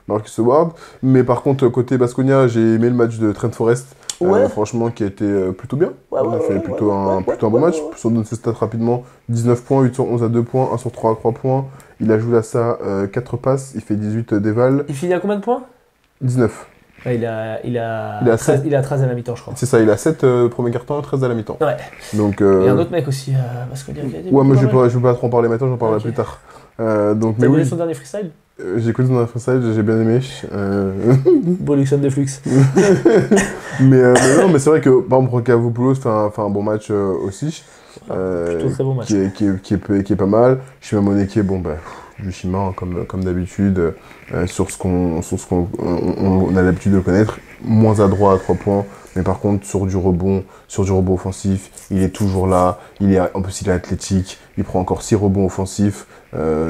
Marcus Howard. Mais par contre, côté Baskonia, j'ai aimé le match de Trent Forrest. Ouais. Franchement, qui a été plutôt bien. Ouais, il a fait plutôt un bon ouais, match. ouais. Si on donne ses stats rapidement, 19 points, 8 sur 11 à 2 points, 1 sur 3 à 3 points. Il a joué à ça 4 passes, il fait 18 dévals. Il finit à combien de points? 19. Ouais, il a 13 à la mi-temps, je crois. C'est ça, il a 7 premiers cartons, 13 à la mi-temps. Ouais. Donc, Il y a un autre mec aussi, Basconia, qui a dit. ouais, mais je vais pas trop en parler maintenant, j'en parlerai Ok. plus tard. Donc, T'as mais donné oui, son dernier freestyle? j'ai écouté son freestyle, j'ai bien aimé. Beau Luxon de Flux. mais non, mais c'est vrai que, par exemple, Kavopoulos fait un bon match aussi. Plutôt très bon match. Qui est pas mal. Shima Moneke, bon, bah, du Shima, hein, comme d'habitude, sur ce qu'on on a l'habitude de le connaître. Moins adroit à 3 points, mais par contre, sur du rebond offensif, il est toujours là. En plus, il est athlétique, il prend encore 6 rebonds offensifs.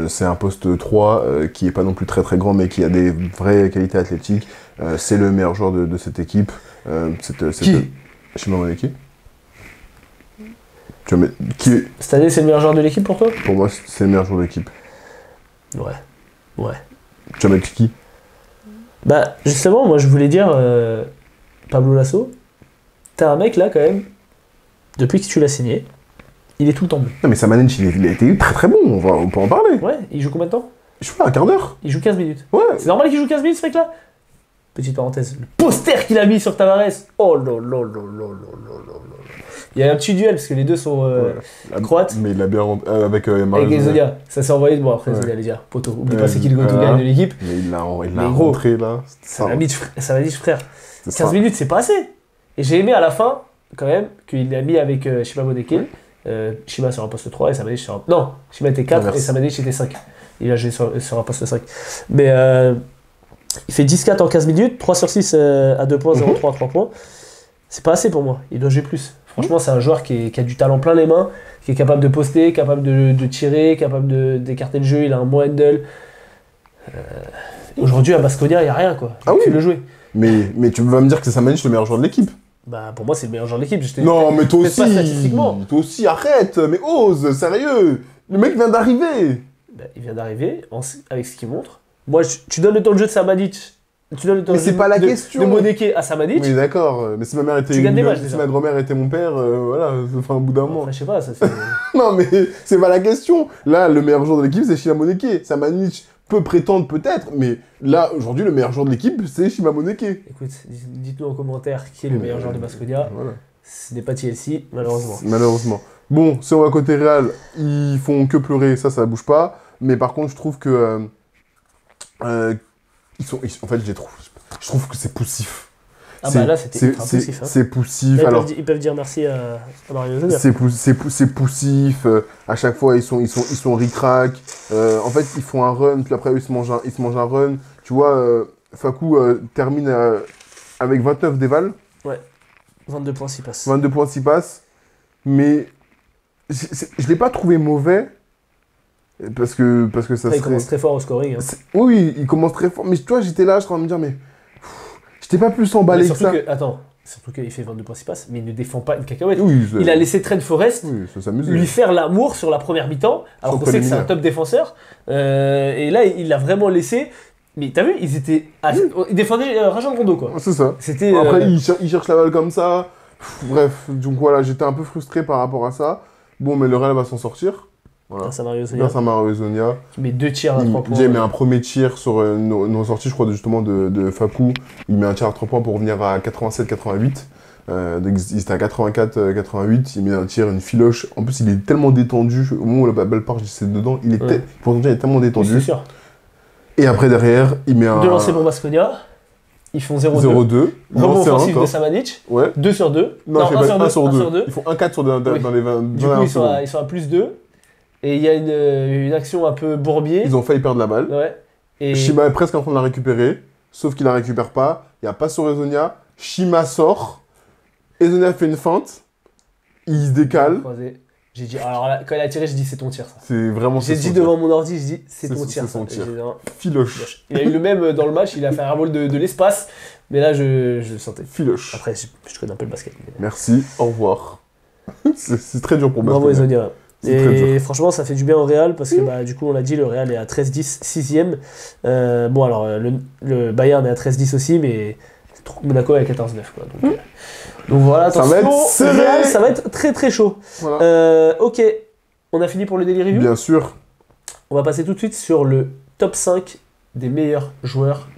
C'est un poste 3 qui est pas non plus très très grand, mais qui a des vraies qualités athlétiques. C'est le meilleur joueur de cette équipe. Qui Shima Moneke. Tu vois, mais qui, Cette année, c'est le meilleur joueur de l'équipe pour toi? pour moi, c'est le meilleur joueur de l'équipe. Ouais. Tu vas mettre qui? Bah, justement, moi, je voulais dire, Pablo Lasso, t'as un mec là, quand même, depuis que tu l'as signé, il est tout le temps bon. Non, mais Samanic, il a été très très bon, on peut en parler. Ouais, il joue combien de temps? Je sais pas, un quart d'heure. Il joue 15 minutes. Ouais. C'est normal qu'il joue 15 minutes, ce mec-là? Petite parenthèse, le poster qu'il a mis sur Tavares. Oh là là là là là là là là. Il y a un petit duel, parce que les deux sont croates. Mais il a bien avec Avec Mario. Zonia. Ça s'est envoyé, bon après Ouais. Zonia allait dire, poteau, oublie pas c'est qui le go-to-guy de l'équipe. Mais il l'a Mais gros, rentré là. Ça m'a dit, frère, C'est 15 ça. minutes, c'est pas assez. Et j'ai aimé à la fin, quand même, qu'il l'a mis avec Shima Moneke. Shima sur un poste 3 et Samanic sur un... Non, Shima était 4 Inverse. et Samanic était 5. Il a joué sur un poste 5. Mais il fait 10-4 en 15 minutes, 3 sur 6 à 2 points, 0-3 à 3 points. C'est pas assez pour moi, il doit jouer plus. Franchement, c'est un joueur qui a du talent plein les mains, qui est capable de poster, capable de tirer, capable d'écarter le jeu, il a un bon handle. Aujourd'hui, à Baskonia, il n'y a rien, quoi. Ah oui. Tu le jouer. Mais tu vas me dire que c'est Samanic le meilleur joueur de l'équipe. Bah, pour moi, c'est le meilleur joueur de l'équipe. Non, mais toi peut-être pas aussi. statistiquement. Toi aussi, arrête. Mais ose, sérieux. Le mec vient d'arriver. Bah, il vient d'arriver avec ce qu'il montre. Moi, tu donnes le temps de jeu de Samanic. Tu donnes le temps Mais de c'est jeu pas la de question. Moneke à Samanic. Oui, d'accord. Mais si ma mère était Tu gagnes des matchs, si déjà. ma grand-mère était mon père, voilà, enfin, au bout d'un moment. Après, je sais pas, ça c'est. Non, mais c'est pas la question. Là, le meilleur joueur de l'équipe, c'est Shima Moneke. Samanic peut prétendre peut-être, mais là, aujourd'hui, le meilleur joueur de l'équipe, c'est Shima Moneke. Écoute, dites-nous en commentaire qui est le meilleur joueur de Baskonia. Voilà. Ce n'est pas TLC, malheureusement. Malheureusement. Bon, si on va côté Real, ils font que pleurer, ça bouge pas. Mais par contre, je trouve que... en fait, je trouve que c'est poussif. Ah bah là, c'était ultra poussif. Hein. C'est poussif. Là, Alors, ils peuvent dire merci à Mario Zonia. c'est poussif. À chaque fois, ils sont ric-rac. En fait, ils font un run, puis après, ils se mangent un run. Tu vois, Fakou termine avec 29 dévals. Ouais, 22 points s'y passent. 22 points s'y passent. Mais je l'ai pas trouvé mauvais. Parce que ça Après, il serait... commence très fort au scoring. Hein. Oui, il commence très fort. Mais toi, j'étais là, je suis en train de me dire, mais... J'étais pas plus Mais emballé que surtout ça. surtout qu'il fait 22 points s'il passe, mais il ne défend pas une cacahuète. Oui, Il a laissé Trent Forrest ça s'amuse. lui faire l'amour sur la première mi-temps, alors Son qu'on sait que c'est un préliminaire. top défenseur. Et là, il l'a vraiment laissé. Mais t'as vu, ils étaient. Ils défendaient Rajon Rondo, quoi. C'est ça. C'était. Après, il cherche la balle comme ça. Bref, donc voilà, j'étais un peu frustré par rapport à ça. Bon, mais le Real va s'en sortir. Voilà. Grâce à Mario Sonia, Grâce à Mario Zonia. qui met 2 tirs à 3 points. J'ai mis un premier tir sur une sortie, je crois, justement de Fakou. Il met un tir à 3 points pour revenir à 87-88. Donc il était à 84-88. Il met un tir, une filoche. En plus, il est tellement détendu. Au moment où la balle part, c'est dedans. Pourtant, il est tellement Oui, détendu. c'est sûr. Et après, derrière, il met un 2 lancers pour Basconia. Ils font 0-2. 0-2. Rebond Lancé offensif encore. de Samanic. Ouais. 2 sur 2. Non, je sais pas, 1 sur 1 2. sur 2. Ils font 1-4 dans les 20 Du coup, ils sont à plus 2. Et il y a une action un peu bourbier. Ils ont failli perdre la balle. Ouais. Et Shima est presque en train de la récupérer, sauf qu'il la récupère pas. Il n'y a pas sur Ezonia. Shima sort. Ezonia fait une feinte. Il se décale. croisé. J'ai dit, alors là, quand il a tiré, je dis c'est ton tir ça. C'est vraiment J'ai son dit tir. devant mon ordi, je dis c'est C'est ton son- tir. c'est son ça. tir. J'ai dit, non. Filoche. Il a eu le même dans le match, il a fait un vol de l'espace, mais là je le sentais. Filoche. Après, je connais un peu le basket. Mais... Merci, au revoir. c'est très dur pour moi. Bravo Ezonia. C'est très Et franchement, ça fait du bien au Real parce que bah, du coup, on l'a dit, le Real est à 13-10, 6ème. Bon, alors le Bayern est à 13-10 aussi, mais Monaco est à 14-9. Quoi. Donc voilà, Ça attention, va être serré. Real, ça va être très très chaud. Voilà. Ok, on a fini pour le Daily Review. Bien sûr. On va passer tout de suite sur le top 5 des meilleurs joueurs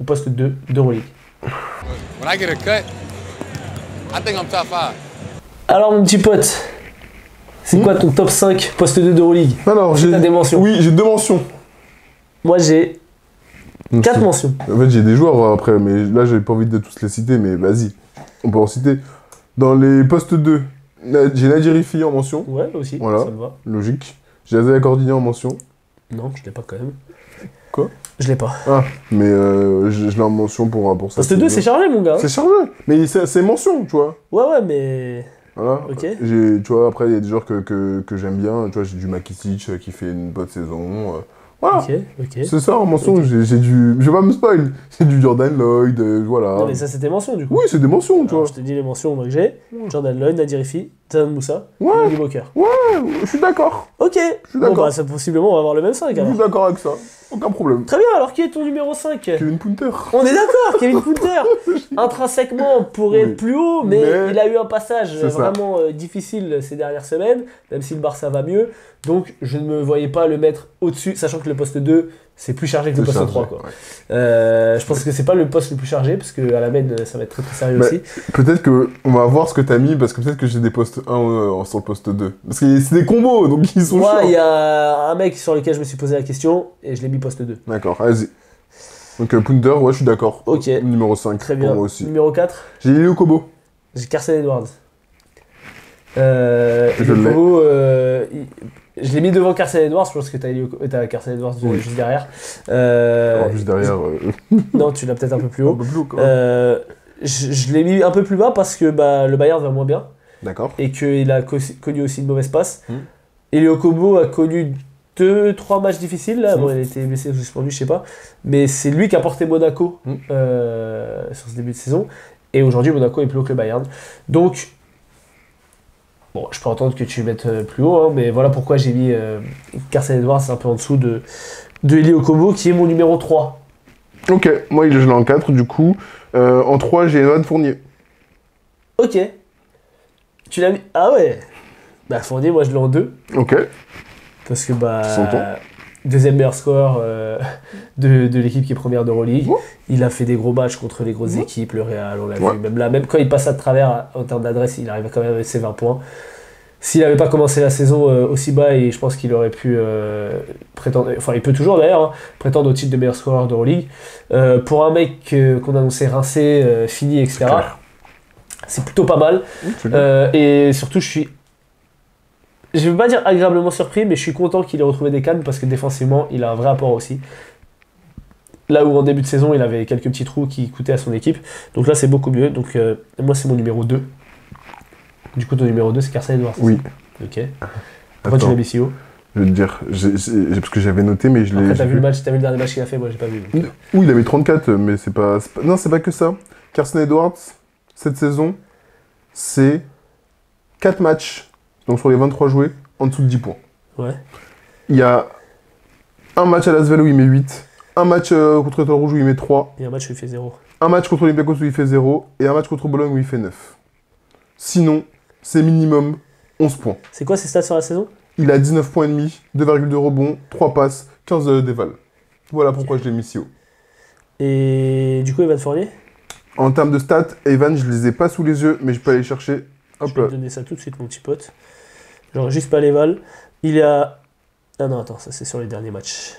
au poste 2 d'Euroleague. When I get a cut, I think I'm top 5. Alors mon petit pote, c'est quoi ton top 5 poste 2 d'Euroleague? Alors, T'as des mentions. Oui, j'ai 2 mentions. Moi j'ai 4 mentions. En fait, j'ai des joueurs après, mais là, j'ai pas envie de tous les citer, mais vas-y. On peut en citer. Dans les postes 2, j'ai Nadjiri Fille en mention. Ouais, aussi, Voilà. ça me va. Logique. J'ai Azaya Cordigny en mention. Non, je l'ai pas quand même. Quoi? Je l'ai pas. Ah, mais je l'ai en mention pour ça. Poste 2, c'est chargé mon gars. C'est chargé. Mais c'est mention, tu vois. Ouais, mais... Voilà. Ok. Tu vois, après, il y a des joueurs que j'aime bien. Tu vois, j'ai du Makisic qui fait une bonne saison. Voilà. Ok. C'est ça, en mention. Ok. J'ai du... Je vais pas me spoil. C'est du Jordan Lloyd, voilà. Non mais ça c'était mention du coup. Oui, c'est des mentions, tu Alors, vois. je te dis les mentions moi, que j'ai. Jordan Lloyd, Nadir Rifi, Tazan Moussa, Ouais. Lonnie Walker. Ouais, je suis d'accord. Ok. suis Bon d'accord. bah ça, possiblement on va avoir le même 5 Je alors. suis d'accord avec ça. Aucun problème. Très bien, alors qui est ton numéro 5? Kevin Punter. On est d'accord, Kevin Punter. Intrinsèquement pourrait Oui. être plus haut, mais il a eu un passage C'est ça. vraiment difficile ces dernières semaines, même si le Barça va mieux. Donc je ne me voyais pas le mettre au-dessus, sachant que le poste 2 c'est plus chargé que le C'est poste chargé, 3 quoi. ouais. Je pense que c'est pas le poste le plus chargé parce que à la main ça va être très très sérieux Bah, aussi. Peut-être que on va voir ce que t'as mis, parce que peut-être que j'ai des postes 1 sur le poste 2. Parce que c'est des combos, donc ils sont Moi, il chiants. y a un mec sur lequel je me suis posé la question et je l'ai mis poste 2. D'accord, vas-y. Donc Punter, ouais, je suis d'accord. Ok. Numéro 5, Très pour bien. moi aussi. Numéro 4, J'ai Elio Kobo. j'ai Carson Edwards. Je Elio l'ai. Kobo, je l'ai mis devant Carson Edwards, je pense que t'as Carson Edwards Oui. juste derrière. Alors, juste derrière, Non, tu l'as peut-être un peu plus un haut. peu plus haut quand même. Je l'ai mis un peu plus bas parce que bah, le Bayern va moins bien D'accord. et qu'il a connu aussi une mauvaise passe. Hmm. Elio Kobo a connu 2-3 matchs difficiles là. Hmm. Bon, il a été blessé ou suspendu, je sais pas. Mais c'est lui qui a porté Monaco Hmm. sur ce début de saison. Et aujourd'hui, Monaco est plus haut que le Bayern. Donc, bon, je peux entendre que tu mettes plus haut, hein, mais voilà pourquoi j'ai mis Carson Edwards un peu en dessous de Elio Kobo, qui est mon numéro 3. Ok, moi je l'ai en 4 du coup. En 3, j'ai Evan Fournier. Ok. Tu l'as mis. Ah ouais. Bah, Fournier, moi je l'ai en 2. Ok. Parce que, bah. S'entend. Deuxième meilleur score de l'équipe qui est première d'Euroleague. Ouais. Il a fait des gros matchs contre les grosses Ouais. équipes, le Real, on l'a Ouais. vu. Même là, même quand il passe à travers en termes d'adresse, il arrive quand même avec ses 20 points. S'il n'avait pas commencé la saison aussi bas, et je pense qu'il aurait pu prétendre, enfin il peut toujours d'ailleurs, hein, prétendre au titre de meilleur scoreur d'Euroleague. Pour un mec qu'on annonçait rincé, fini, etc., clair. c'est plutôt pas mal. C'est bien. Et surtout, je ne veux pas dire agréablement surpris, mais je suis content qu'il ait retrouvé des cannes parce que défensivement, il a un vrai apport aussi. Là où en début de saison, il avait quelques petits trous qui coûtaient à son équipe. Donc là, c'est beaucoup mieux. Donc moi, c'est mon numéro 2. Du coup, ton numéro 2, c'est Carson Edwards. Oui. Ok. Pourquoi tu Attends. l'as mis si haut? Je vais te dire, parce que j'avais noté, mais je l'ai... Après, j'ai t'as vu le dernier match qu'il a fait, moi j'ai pas vu. Donc. Oui, il a mis 34, mais c'est pas... Non, c'est pas que ça. Carson Edwards, cette saison, c'est 4 matchs, donc sur les 23 joués, en dessous de 10 points. Ouais. Il y a un match à Lasvel où il met 8, un match contre Étoile Rouge où il met 3, Et un match où il fait 0. un match contre Olympiakos où il fait 0, et un match contre Bologne où il fait 9. Sinon, c'est minimum 11 points. C'est quoi ses stats sur la saison? Il a 19 points et demi, 2,2 rebonds, 3 passes, 15 dévals. Voilà pourquoi je l'ai mis si haut. Et du coup, Evan Fournier? En termes de stats, Evan, je les ai pas sous les yeux, mais je peux aller chercher. Hop Je vais là. te donner ça tout de suite, mon petit pote. Genre, juste pas les vals. Il est à... Ah non, attends, ça c'est sur les derniers matchs.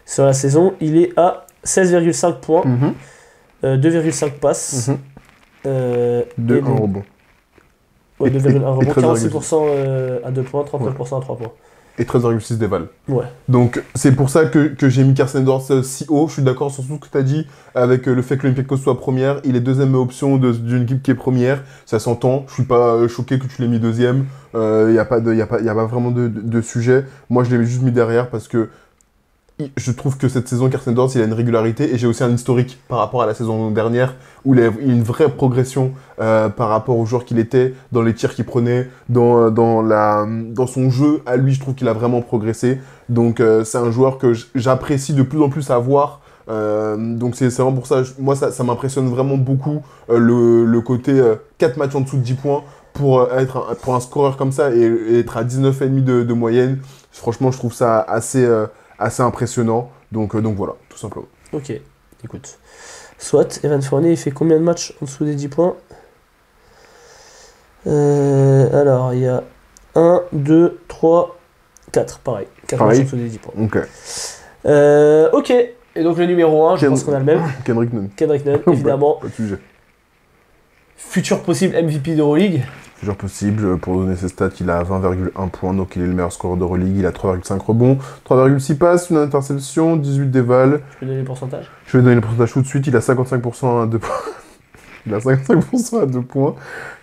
Sur la saison, il est à 16,5 points, 2,5 passes. 2, et 1 rebond. Ouais, 2,1 rebond, 13,6. 46% à 2 points, 39% à 3 points. Et 13,6 dévals. Ouais. Donc, c'est pour ça que j'ai mis Carson Edwards si haut. Je suis d'accord sur tout ce que tu as dit, avec le fait que l'Olympiakos soit première. Il est deuxième option d'une équipe qui est première. Ça s'entend. Je suis pas choqué que tu l'aies mis deuxième. Il n'y a pas vraiment de sujet. Moi, je l'ai juste mis derrière parce que je trouve que cette saison, Carson Edwards, il a une régularité. Et j'ai aussi un historique par rapport à la saison dernière, où il a une vraie progression par rapport au joueur qu'il était, dans les tirs qu'il prenait, dans son jeu. À lui, je trouve qu'il a vraiment progressé. Donc, c'est un joueur que j'apprécie de plus en plus à voir. Donc, c'est vraiment pour ça. Moi, ça m'impressionne vraiment beaucoup, le côté 4 matchs en dessous de 10 points. Pour un scoreur comme ça et être à 19,5 de moyenne, franchement, je trouve ça assez impressionnant. Donc voilà, tout simplement. Ok, écoute. Soit, Evan Fournier, il fait combien de matchs en dessous des 10 points? Alors, il y a 1, 2, 3, 4, pareil. 4 matchs en dessous des 10 points. Ok. Ok, et donc le numéro 1, je pense qu'on a le même. Kendrick Nunn. Kendrick Nunn, évidemment. Pas de sujet. Futur possible MVP d'Euroleague. Toujours possible, pour donner ses stats, il a 20,1 points, donc il est le meilleur scoreur d'Euroleague. Il a 3,5 rebonds, 3,6 passes, une interception, 18 dévals. Je peux donner les pourcentages? Je vais donner le pourcentage tout de suite. Il a 55% à 2 points. Il a 55% à 2 points.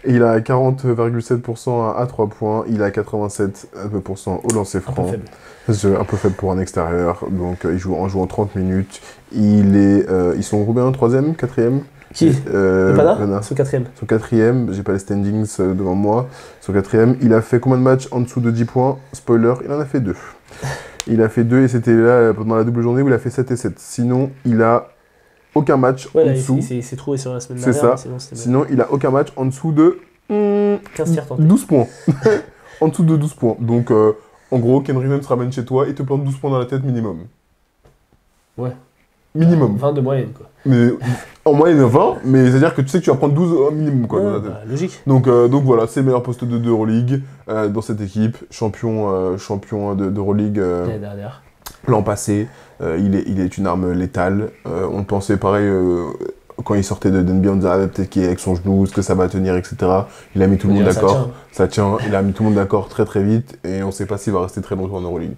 Et il a 40,7% à 3 points. Il a 87% au lancer Un peu franc. faible. C'est un peu faible pour un extérieur. Donc il joue en 30 minutes. Ils sont combien? 3e? 4e? Qui? Pana. Son 4ème. Son 4e, j'ai pas les standings devant moi. Son 4e, il a fait combien de matchs en dessous de 10 points? Spoiler, il en a fait 2. Il a fait 2 et c'était là pendant la double journée où il a fait 7 et 7. Sinon, il a aucun match en dessous. Il s'est trouvé sur la semaine C'est dernière. ça. Sinon, il a aucun match en dessous de 15 tirs tentés. 12 points. En dessous de 12 points. Donc, en gros, Kendrick Nunn se ramène chez toi et te plante 12 points dans la tête minimum. Ouais. Minimum. 20 de moyenne, quoi. Mais en moyenne 20, mais c'est-à-dire que tu sais que tu vas prendre 12 au minimum, quoi, dans la tête. Logique. Donc voilà, c'est le meilleur poste de Euroleague dans cette équipe. Champion d'Euroleague L'année dernière. l'an passé. Il est une arme létale. On pensait pareil quand il sortait de NBA, on disait peut-être qu'il est avec son genou, est-ce que ça va tenir, etc. Il a mis tout le monde d'accord. Ça tient. Il a mis tout le monde d'accord très très vite et on ne sait pas s'il va rester très longtemps en Euroleague.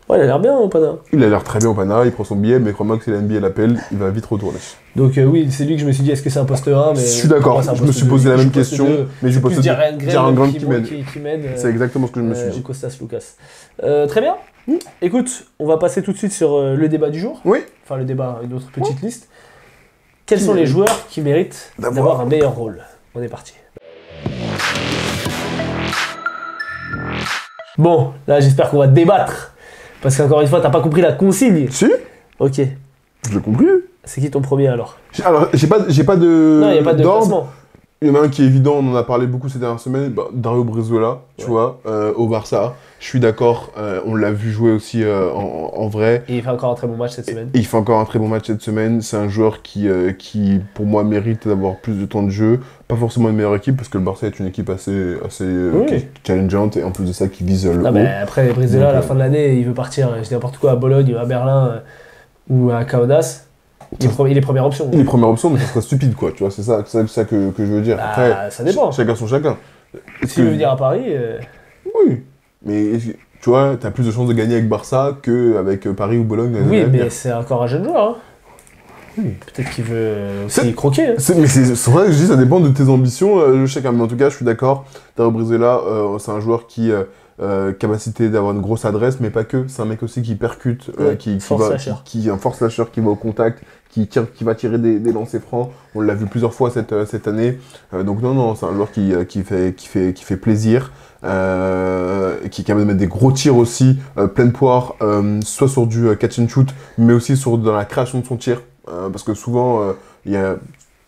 Ouais, il a l'air bien, au Pana. Il a l'air très bien au Pana, il prend son billet, mais crois-moi que si la NBA l'appelle, il va vite retourner. Donc oui, c'est lui que je me suis dit, est-ce que c'est un poste 1 mais... Je suis d'accord, je me suis posé la même question, mais je pense que Jaren Grant qui mène. C'est exactement ce que je me suis dit. Ou Kostas Lucas. Très bien. Écoute, on va passer tout de suite sur le débat du jour. Oui. Enfin, le débat, une autre petite liste. Quels sont les joueurs qui méritent d'avoir un meilleur rôle? On est parti. Bon, là, j'espère qu'on va débattre. Parce qu'encore une fois, t'as pas compris la consigne. Si. Ok. Je l'ai compris. C'est qui ton premier alors? Alors, j'ai pas de. Non, il n'y a pas de classement. Il y en a un qui est évident, on en a parlé beaucoup ces dernières semaines, Dario Brizuela, tu vois, au Barça. Je suis d'accord, on l'a vu jouer aussi en vrai. Et il fait encore un très bon match cette semaine. Et il fait encore un très bon match cette semaine. C'est un joueur qui, pour moi, mérite d'avoir plus de temps de jeu. Pas forcément une meilleure équipe, parce que le Barça est une équipe assez challengeante, et en plus de ça, qui vise le haut. Mais après, Brizuela, à la fin de l'année, il veut partir, je dis n'importe quoi, à Bologne, à Berlin, ou à Kaunas. Il est première option. Il est première option, mais ça serait stupide, quoi. Tu vois, c'est ça que je veux dire. Après, ça dépend. Chacun son chacun. S'il veut venir à Paris... Oui, mais tu vois, t'as plus de chances de gagner avec Barça qu'avec Paris ou Bologne. Oui, mais c'est encore un jeune joueur. Hein. Oui. Peut-être qu'il veut aussi croquer. Hein. Mais c'est vrai que je dis, ça dépend de tes ambitions, chacun. Mais en tout cas, je suis d'accord. Dario Brizuela, c'est un joueur qui capacité d'avoir une grosse adresse, mais pas que. C'est un mec aussi qui percute, qui est un force lâcheur, qui va au contact, qui va tirer des lancers francs. On l'a vu plusieurs fois cette année. Donc non, c'est un joueur qui fait plaisir. Qui est capable de mettre des gros tirs aussi, pleine poire, soit sur du catch and shoot, mais aussi dans la création de son tir. Parce que souvent, il y a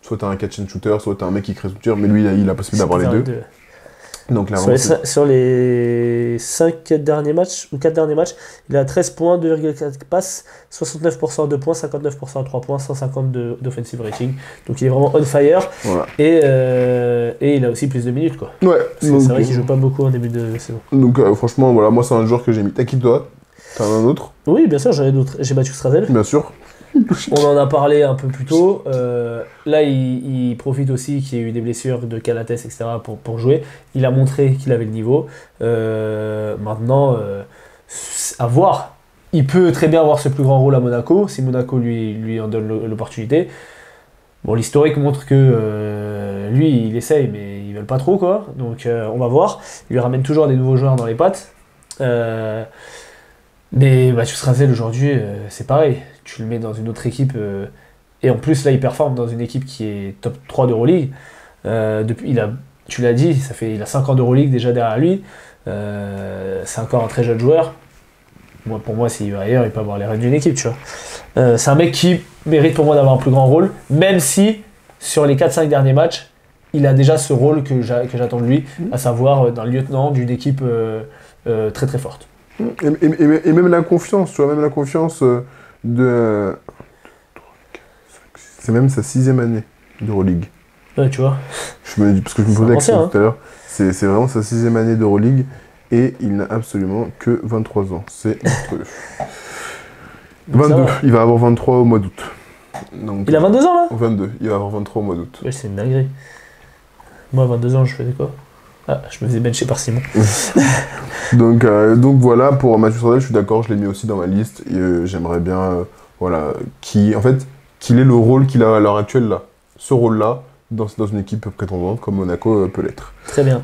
soit t'as un catch and shooter, soit t'as un mec qui crée son tir, mais lui, il a la possibilité d'avoir les deux. Donc, là, sur les 5 derniers matchs, ou 4 derniers matchs, il a 13 points, 2,4 passes, 69% de points, 59% à 3 points, 150 d'offensive rating. Donc il est vraiment on fire. Voilà. Et il a aussi plus de minutes, quoi. Ouais. C'est vrai qu'il joue pas beaucoup en début de saison. Donc franchement, voilà, moi c'est un joueur que j'ai mis. T'as qui toi? T'as un autre? Oui, bien sûr, j'en ai d'autres. J'ai Mathieu Strazel. Bien sûr. On en a parlé un peu plus tôt. Là, il profite aussi qu'il y ait eu des blessures de Calates, etc. pour jouer. Il a montré qu'il avait le niveau. Maintenant, à voir. Il peut très bien avoir ce plus grand rôle à Monaco, si Monaco lui en donne l'opportunité. Bon, l'historique montre que lui, il essaye, mais ils veulent pas trop, quoi. Donc, on va voir. Il lui ramène toujours des nouveaux joueurs dans les pattes. Mais Mathieu Strazel, aujourd'hui, c'est pareil. Tu le mets dans une autre équipe, et en plus là il performe dans une équipe qui est top 3 d'Euroleague. Tu l'as dit, il a 5 ans d'Euroleague déjà derrière lui. C'est encore un très jeune joueur. Pour moi, s'il va ailleurs, il peut avoir les rênes d'une équipe, tu vois. C'est un mec qui mérite pour moi d'avoir un plus grand rôle, même si sur les 4-5 derniers matchs, il a déjà ce rôle que j'attends de lui, à savoir d'un lieutenant d'une équipe très très forte. Et même la confiance, tu vois, même la confiance c'est même sa 6e année d'Euroleague. Ouais, tu vois. Parce que je me posais la question tout à l'heure. C'est vraiment sa 6e année d'Euroleague et il n'a absolument que 23 ans. C'est monstrueux. 22. Il va avoir 23 au mois d'août. Donc, il a 22 ans là 22. Il va avoir 23 au mois d'août. Ouais, c'est une dinguerie. Moi, à 22 ans, je faisais quoi? Ah, je me faisais bencher par Simon. donc voilà, pour Mathieu Strazel, je suis d'accord, je l'ai mis aussi dans ma liste. Et j'aimerais bien, qu'il ait le rôle qu'il a à l'heure actuelle là. Ce rôle-là, dans une équipe prétendante comme Monaco peut l'être. Très bien.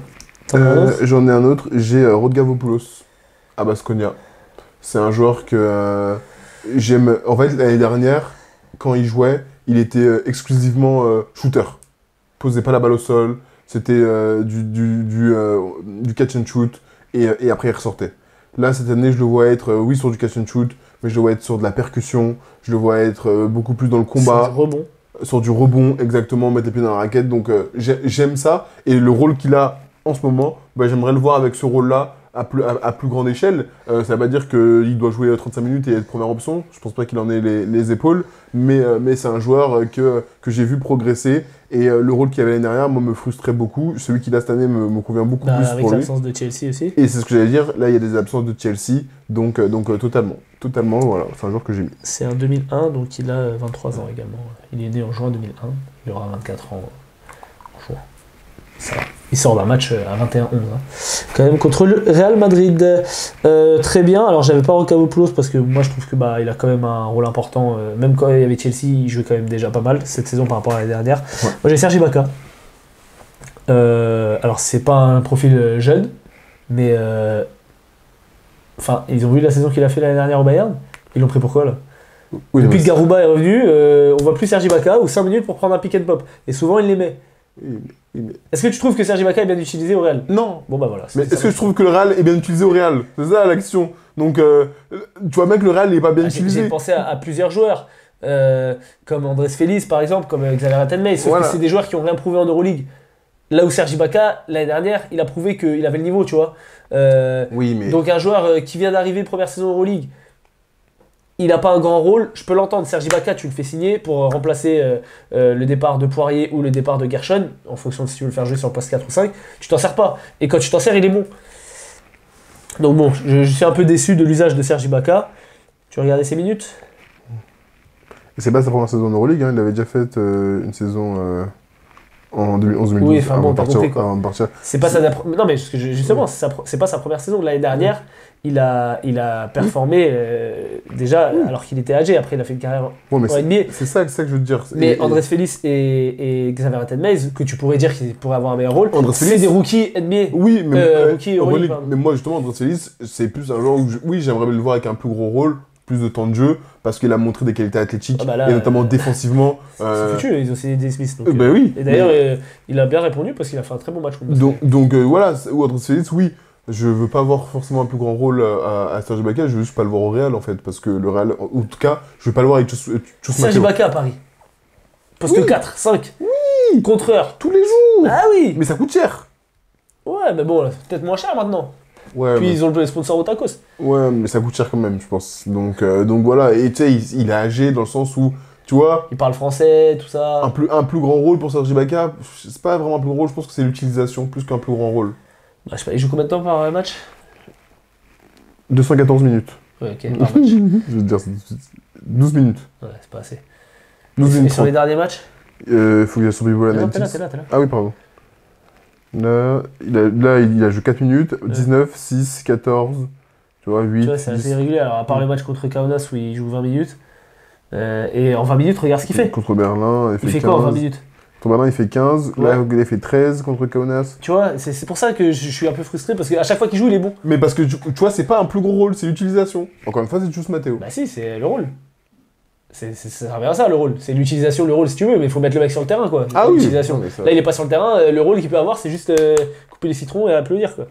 J'en ai un autre, j'ai Rodgavopoulos à Baskonia. C'est un joueur que j'aime. En fait, l'année dernière, quand il jouait, il était exclusivement shooter. Posait pas la balle au sol. C'était du catch and shoot et après il ressortait. Là, cette année, je le vois être, sur du catch and shoot, mais je le vois être sur de la percussion, je le vois être beaucoup plus dans le combat. Sur du rebond. Sur du rebond, exactement, mettre les pieds dans la raquette. Donc j'aime ça. Et le rôle qu'il a en ce moment, j'aimerais le voir avec ce rôle-là à plus grande échelle. Ça ne veut pas dire qu'il doit jouer 35 minutes et être première option. Je pense pas qu'il en ait les épaules. Mais c'est un joueur que j'ai vu progresser. Et le rôle qu'il avait l'année dernière, moi, me frustrait beaucoup. Celui qu'il a cette année me convient beaucoup plus avec pour lui. l'absence de Chelsea aussi. Et c'est ce que j'allais dire. Là, il y a des absences de Chelsea. Donc totalement, voilà. C'est un joueur que j'ai mis. C'est un 2001, donc il a 23 ans également. Il est né en juin 2001. Il aura 24 ans en juin. Ça va. Il sort d'un match à 21-11. Quand même contre le Real Madrid. Très bien. Alors j'avais pas Rodgavopoulos parce que moi je trouve que il a quand même un rôle important. Même quand il y avait Chelsea, il jouait quand même déjà pas mal cette saison par rapport à l'année dernière. Ouais. Moi j'ai Serge Ibaka. Alors c'est pas un profil jeune, mais ils ont vu la saison qu'il a fait l'année dernière au Bayern. Ils l'ont pris pourquoi là? Oui, depuis que Garouba est revenu, on voit plus Serge Ibaka ou 5 minutes pour prendre un pick and pop. Et souvent il les met. Est-ce que tu trouves que Serge Ibaka est bien utilisé au Real? Non. Bon voilà. Mais est-ce que je trouve que le Real est bien utilisé au Real? C'est ça la question. Donc tu vois bien que le Real n'est pas bien utilisé. J'ai pensé à plusieurs joueurs, comme Andrés Félix par exemple, comme Xavier Atenmey, sauf que c'est des joueurs qui n'ont rien prouvé en Euroleague. Là où Serge Ibaka, l'année dernière, il a prouvé qu'il avait le niveau, tu vois. Donc un joueur qui vient d'arriver première saison Euroleague, il n'a pas un grand rôle, je peux l'entendre. Serge Ibaka, tu le fais signer pour remplacer le départ de Poirier ou le départ de Gershon, en fonction de si tu veux le faire jouer sur le poste 4 ou 5, tu t'en sers pas. Et quand tu t'en sers, il est bon. Donc bon, je suis un peu déçu de l'usage de Serge Ibaka. Tu as regardé ses minutes? Et c'est pas sa première saison en Euroleague, il avait déjà fait une saison en 2011-2012. Oui, enfin bon, t'as compris, quoi. Avant de partir. C'est pas non, mais justement, c'est pas sa première saison. L'année dernière, il a performé déjà alors qu'il était âgé. Après, il a fait une carrière Ouais, mais en NBA. c'est ça que je veux te dire. Mais Andrés Félix et Xavier Mays, que tu pourrais dire qu'ils pourraient avoir un meilleur rôle, c'est des rookies NBA. Oui, mais rookies Euroleague, mais moi justement, Andrés Félix, c'est plus un joueur où oui, j'aimerais le voir avec un plus gros rôle, plus de temps de jeu, parce qu'il a montré des qualités athlétiques, et notamment défensivement. C'est foutu, ils ont signé Des Smith. Ben oui. Et d'ailleurs, il a bien répondu parce qu'il a fait un très bon match contre donc voilà, ou Andrés Félix, oui. Je veux pas avoir forcément un plus grand rôle à Serge Ibaka, je veux juste pas le voir au Real en fait, parce que le Real, en tout cas, je veux pas le voir avec Chus Serge Ibaka à Paris. Poste 4, 5. Oui. Contreur. Tous les jours. Ah oui. Mais ça coûte cher. Ouais, mais bon, c'est peut-être moins cher maintenant. Ouais. Puis ils ont le sponsor au tacos. Ouais, mais ça coûte cher quand même, je pense. Donc voilà, et tu sais, il est âgé dans le sens où, tu vois... Il parle français, tout ça. Un plus grand rôle pour Serge Ibaka, c'est pas vraiment un plus grand rôle, je pense que c'est l'utilisation plus qu'un plus grand rôle. Bah, je sais pas, il joue combien de temps par match? 214 minutes. Ouais, ok, par match. Je veux dire, c'est 12 minutes. Ouais, c'est pas assez. 12 minutes. Et sur les derniers matchs? Faut qu'il y ait sur Bibo Non, t'es là. Ah oui, pardon. Là, il a joué 4 minutes, 19, 6, 14, tu vois, 8. Tu vois, c'est assez irrégulier. Alors, à part le match contre Kaunas où il joue 20 minutes. Et en 20 minutes, regarde ce qu'il fait. Contre Berlin, il fait quoi en 20 minutes? Contre Berlin, il fait 15. Ouais. Là, il fait 13 contre Kaunas. Tu vois, c'est pour ça que je suis un peu frustré parce qu'à chaque fois qu'il joue, il est bon. Mais parce que tu vois, c'est pas un plus gros rôle, c'est l'utilisation. Encore une fois, c'est juste Matteo. Bah si, c'est le rôle. Ça revient à ça, le rôle. C'est l'utilisation, le rôle, si tu veux, mais il faut mettre le mec sur le terrain, quoi. Ah oui. L'utilisation. Là, il est pas sur le terrain, le rôle qu'il peut avoir, c'est juste couper les citrons et applaudir, quoi.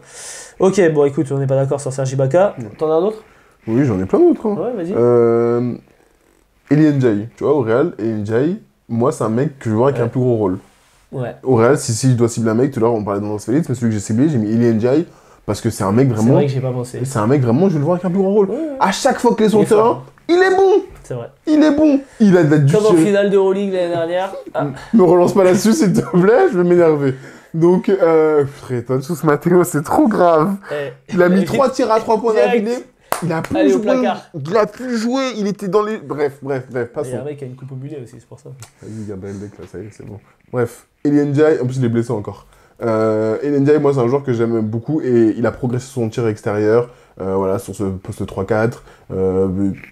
Ok, bon, écoute, on n'est pas d'accord sur Serge Ibaka. T'en as un autre? Oui, j'en ai plein d'autres. Hein. Ouais, vas-y. Elie Ndiaye, tu vois, au Real, Elie Ndiaye, moi, c'est un mec que je vois avec un plus gros rôle. Ouais. Au Real, si je dois cibler un mec, tout à l'heure, on parlait d'Andrés Félix, mais celui que j'ai ciblé, j'ai mis Elie Ndiaye, parce que c'est un mec vraiment... C'est vrai que j'ai pas pensé. C'est un mec vraiment, je vais le voir avec un plus grand rôle. Ouais. À chaque fois qu'il est sur le terrain, il est bon. C'est vrai. Il est bon. Il a de la Comme en finale d'Euroleague l'année dernière. Ah. Me relance pas là-dessus, s'il te plaît, je vais m'énerver. Donc, putain, tous Matteo, c'est trop grave. Il a mis 3 tirs à 3 points d'affilée. Il a plus joué. Il a plus joué. Il était dans les... Bref, passons. Il y a un mec qui a une coupe au mulet aussi, c'est pour ça. Vas-y, Gabriel Deck, là, ça y est, c'est bon. Bref, Elie Ndiaye, en plus il est blessé encore. Elie Ndiaye, moi, c'est un joueur que j'aime beaucoup et il a progressé sur son tir extérieur. Voilà, sur ce poste 3-4,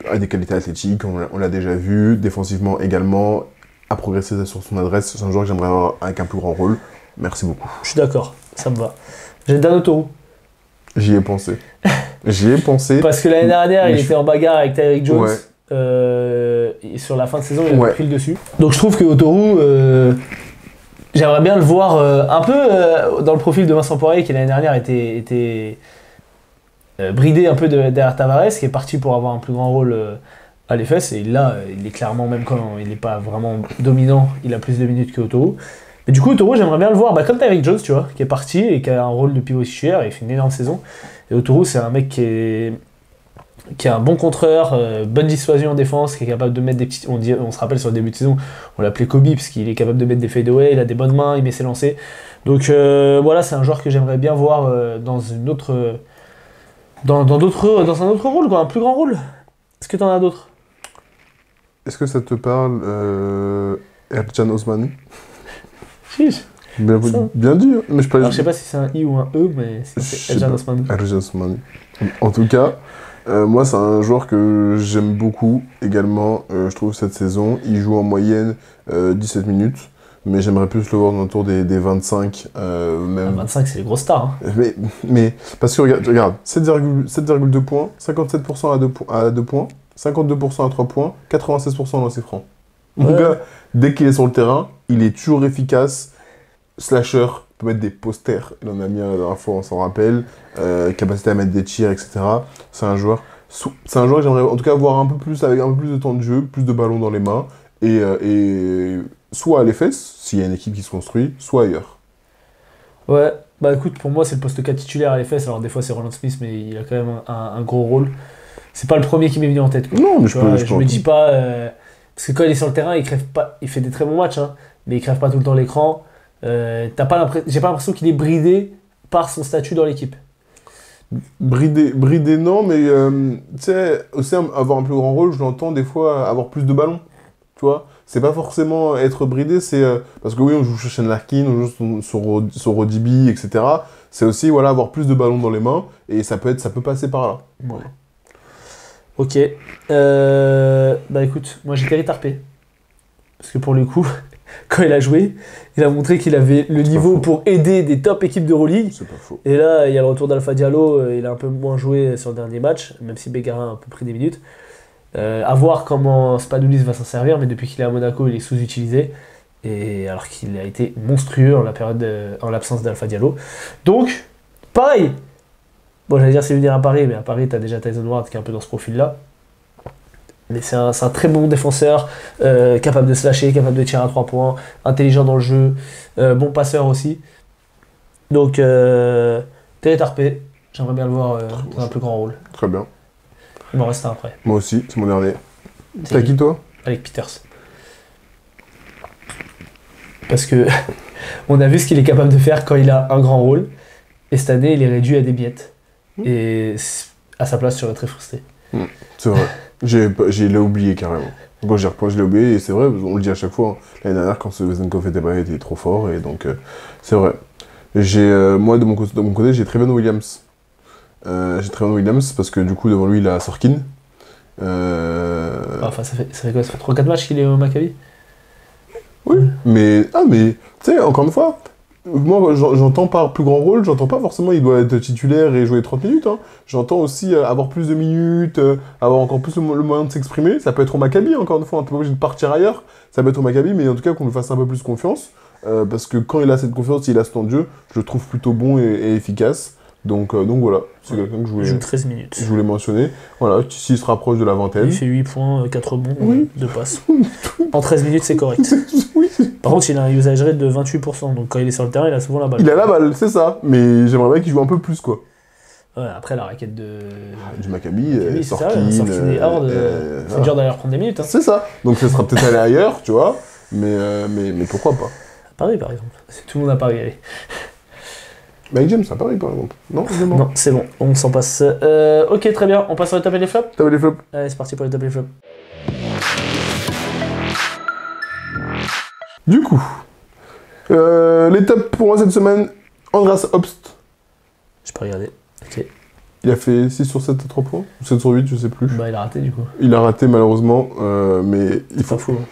a des qualités athlétiques, on l'a déjà vu, défensivement également, a progressé sur son adresse, c'est un joueur que j'aimerais avoir avec un plus grand rôle. Merci beaucoup. Je suis d'accord, ça me va. J'ai le dernier Tourou. J'y ai pensé. Parce que l'année dernière, il était en bagarre avec Tyreek Jones. Ouais. Et sur la fin de saison, il a pris le dessus. Donc je trouve que Tourou, j'aimerais bien le voir un peu dans le profil de Vincent Poirier, qui l'année dernière était bridé un peu derrière Tavares, qui est parti pour avoir un plus grand rôle à l'EFS, et là, il est clairement, même quand il n'est pas vraiment dominant, il a plus de minutes que Otoro. Mais du coup, Otoro, j'aimerais bien le voir, comme Tyreek Jones, tu vois, qui est parti et qui a un rôle de pivot titulaire, et il fait une énorme saison. Et Otoro, c'est un mec qui est un bon contreur, bonne dissuasion en défense, qui est capable de mettre des petits... On se rappelle sur le début de saison, on l'appelait Kobe, parce qu'il est capable de mettre des fadeaway, il a des bonnes mains, il met ses lancers. Donc voilà, c'est un joueur que j'aimerais bien voir dans une autre... Dans un autre rôle, quoi, un plus grand rôle. Est-ce que t'en as d'autres? Est-ce que ça te parle, Ercan Osmani? Chiche. Bien dit, hein. Mais je sais pas si c'est un I ou un E, mais c'est Ercan Osmani. Ercan Osmani. En tout cas, moi, c'est un joueur que j'aime beaucoup également, je trouve, cette saison. Il joue en moyenne 17 minutes. Mais j'aimerais plus le voir autour des 25. Même... 25, c'est les grosses stars. Hein. Mais parce que regarde 7,2 points, 57% à 2 points, 52% à 3 points, 96% en lancers francs. Mon gars, dès qu'il est sur le terrain, il est toujours efficace. Slasher, peut mettre des posters. Il en a mis un la dernière fois, on s'en rappelle. Capacité à mettre des tirs, etc. C'est un joueur que j'aimerais en tout cas voir un peu plus, avec un peu plus de temps de jeu, plus de ballons dans les mains. Et soit à l'EFS, s'il y a une équipe qui se construit, soit ailleurs. Ouais, bah écoute, pour moi c'est le poste 4 titulaire à l'EFS, alors des fois c'est Roland Smith, mais il a quand même un gros rôle. C'est pas le premier qui m'est venu en tête, quoi. Non, mais je me dis pas... parce que quand il est sur le terrain, il crève pas, il fait des très bons matchs, hein, mais il crève pas tout le temps l'écran. J'ai pas l'impression qu'il est bridé par son statut dans l'équipe. Bridé non, mais tu sais, aussi avoir un plus grand rôle, je l'entends des fois avoir plus de ballons. tu vois. C'est pas forcément être bridé, c'est... parce que oui, on joue sur Shane Larkin, on joue sur Rodibi, etc. C'est aussi, voilà, avoir plus de ballons dans les mains, et ça peut passer par là. Ouais. Ok. Bah écoute, moi j'ai Terry Tarpé. Parce que pour le coup, quand il a joué, il a montré qu'il avait le niveau pour aider des top équipes d'Euroleague. C'est pas faux. Et là, il y a le retour d'Alpha Diallo, il a un peu moins joué sur le dernier match, même si Bégarin a un peu pris des minutes. À voir comment Spanoulis va s'en servir, mais depuis qu'il est à Monaco, il est sous-utilisé. Et alors qu'il a été monstrueux en l'absence d'Alpha Diallo. Donc, pareil. Bon, j'allais dire c'est venir à Paris, mais à Paris, t'as déjà Tyson Ward qui est un peu dans ce profil-là. Mais c'est un très bon défenseur, capable de se lâcher, capable de tirer à 3 points, intelligent dans le jeu, bon passeur aussi. Donc, Terry Tarpé, j'aimerais bien le voir dans un plus grand rôle. Très bien. Il m'en reste un après. Moi aussi, c'est mon dernier. C'est T'as qui, toi? Alec Peters. Parce que on a vu ce qu'il est capable de faire quand il a un grand rôle. Et cette année, il est réduit à des miettes. Et à sa place, je serais très frustré. C'est vrai. J'ai l'ai oublié carrément. Quand j'y repense, je l'ai oublié. Et c'est vrai, on le dit à chaque fois. Hein. L'année dernière, quand ce Vezenkov était pas, il était trop fort. Et donc, c'est vrai. Moi, de mon côté, j'ai Trevion Williams. J'ai Trevion Williams parce que du coup, devant lui, il a Sorkin. Enfin, ça fait quoi? Ça fait 3-4 matchs qu'il est au Maccabi? Oui, mais tu sais, encore une fois, moi j'entends par plus grand rôle, j'entends pas forcément il doit être titulaire et jouer 30 minutes. Hein. J'entends aussi avoir plus de minutes, avoir encore plus le moyen de s'exprimer. Ça peut être au Maccabi, encore une fois, on n'est pas obligé de partir ailleurs. Ça peut être au Maccabi, mais en tout cas qu'on lui fasse un peu plus confiance. Parce que quand il a cette confiance, il a ce temps de jeu, je le trouve plutôt bon et efficace. Donc voilà, c'est quelqu'un que Il joue 13 minutes. je voulais mentionner. Voilà, s'il se rapproche de la vingtaine. Il fait 8 points, 4 rebonds, Oui. 2 passes. En 13 minutes, c'est correct. Oui. Par contre, il a un usage rate de 28%, donc quand il est sur le terrain, il a souvent la balle. Il a la balle, c'est ça. Mais j'aimerais bien qu'il joue un peu plus, quoi. Ouais, après, la raquette Du Maccabi, c'est Sorkin, sérieux, Sorkin et Horde, c'est voilà. dur d'aller reprendre des minutes. Hein. C'est ça. Donc ça sera peut-être aller ailleurs, tu vois. Mais pourquoi pas. À Paris, par exemple. C'est tout le monde à Paris, allez. Mike James à Paris, par exemple. Non, Non, c'est bon, on s'en passe. Ok, très bien, on passe sur les top et les flops. T'avais les flops. Allez, c'est parti pour les top et les flops. Du coup, les tops pour moi cette semaine, Andras Obst. Je peux regarder. Ok. Il a fait 6 sur 7 à 3 points, ou 7 sur 8, je sais plus. Bah, il a raté du coup. Il a raté malheureusement, mais il Pas fou. Hein.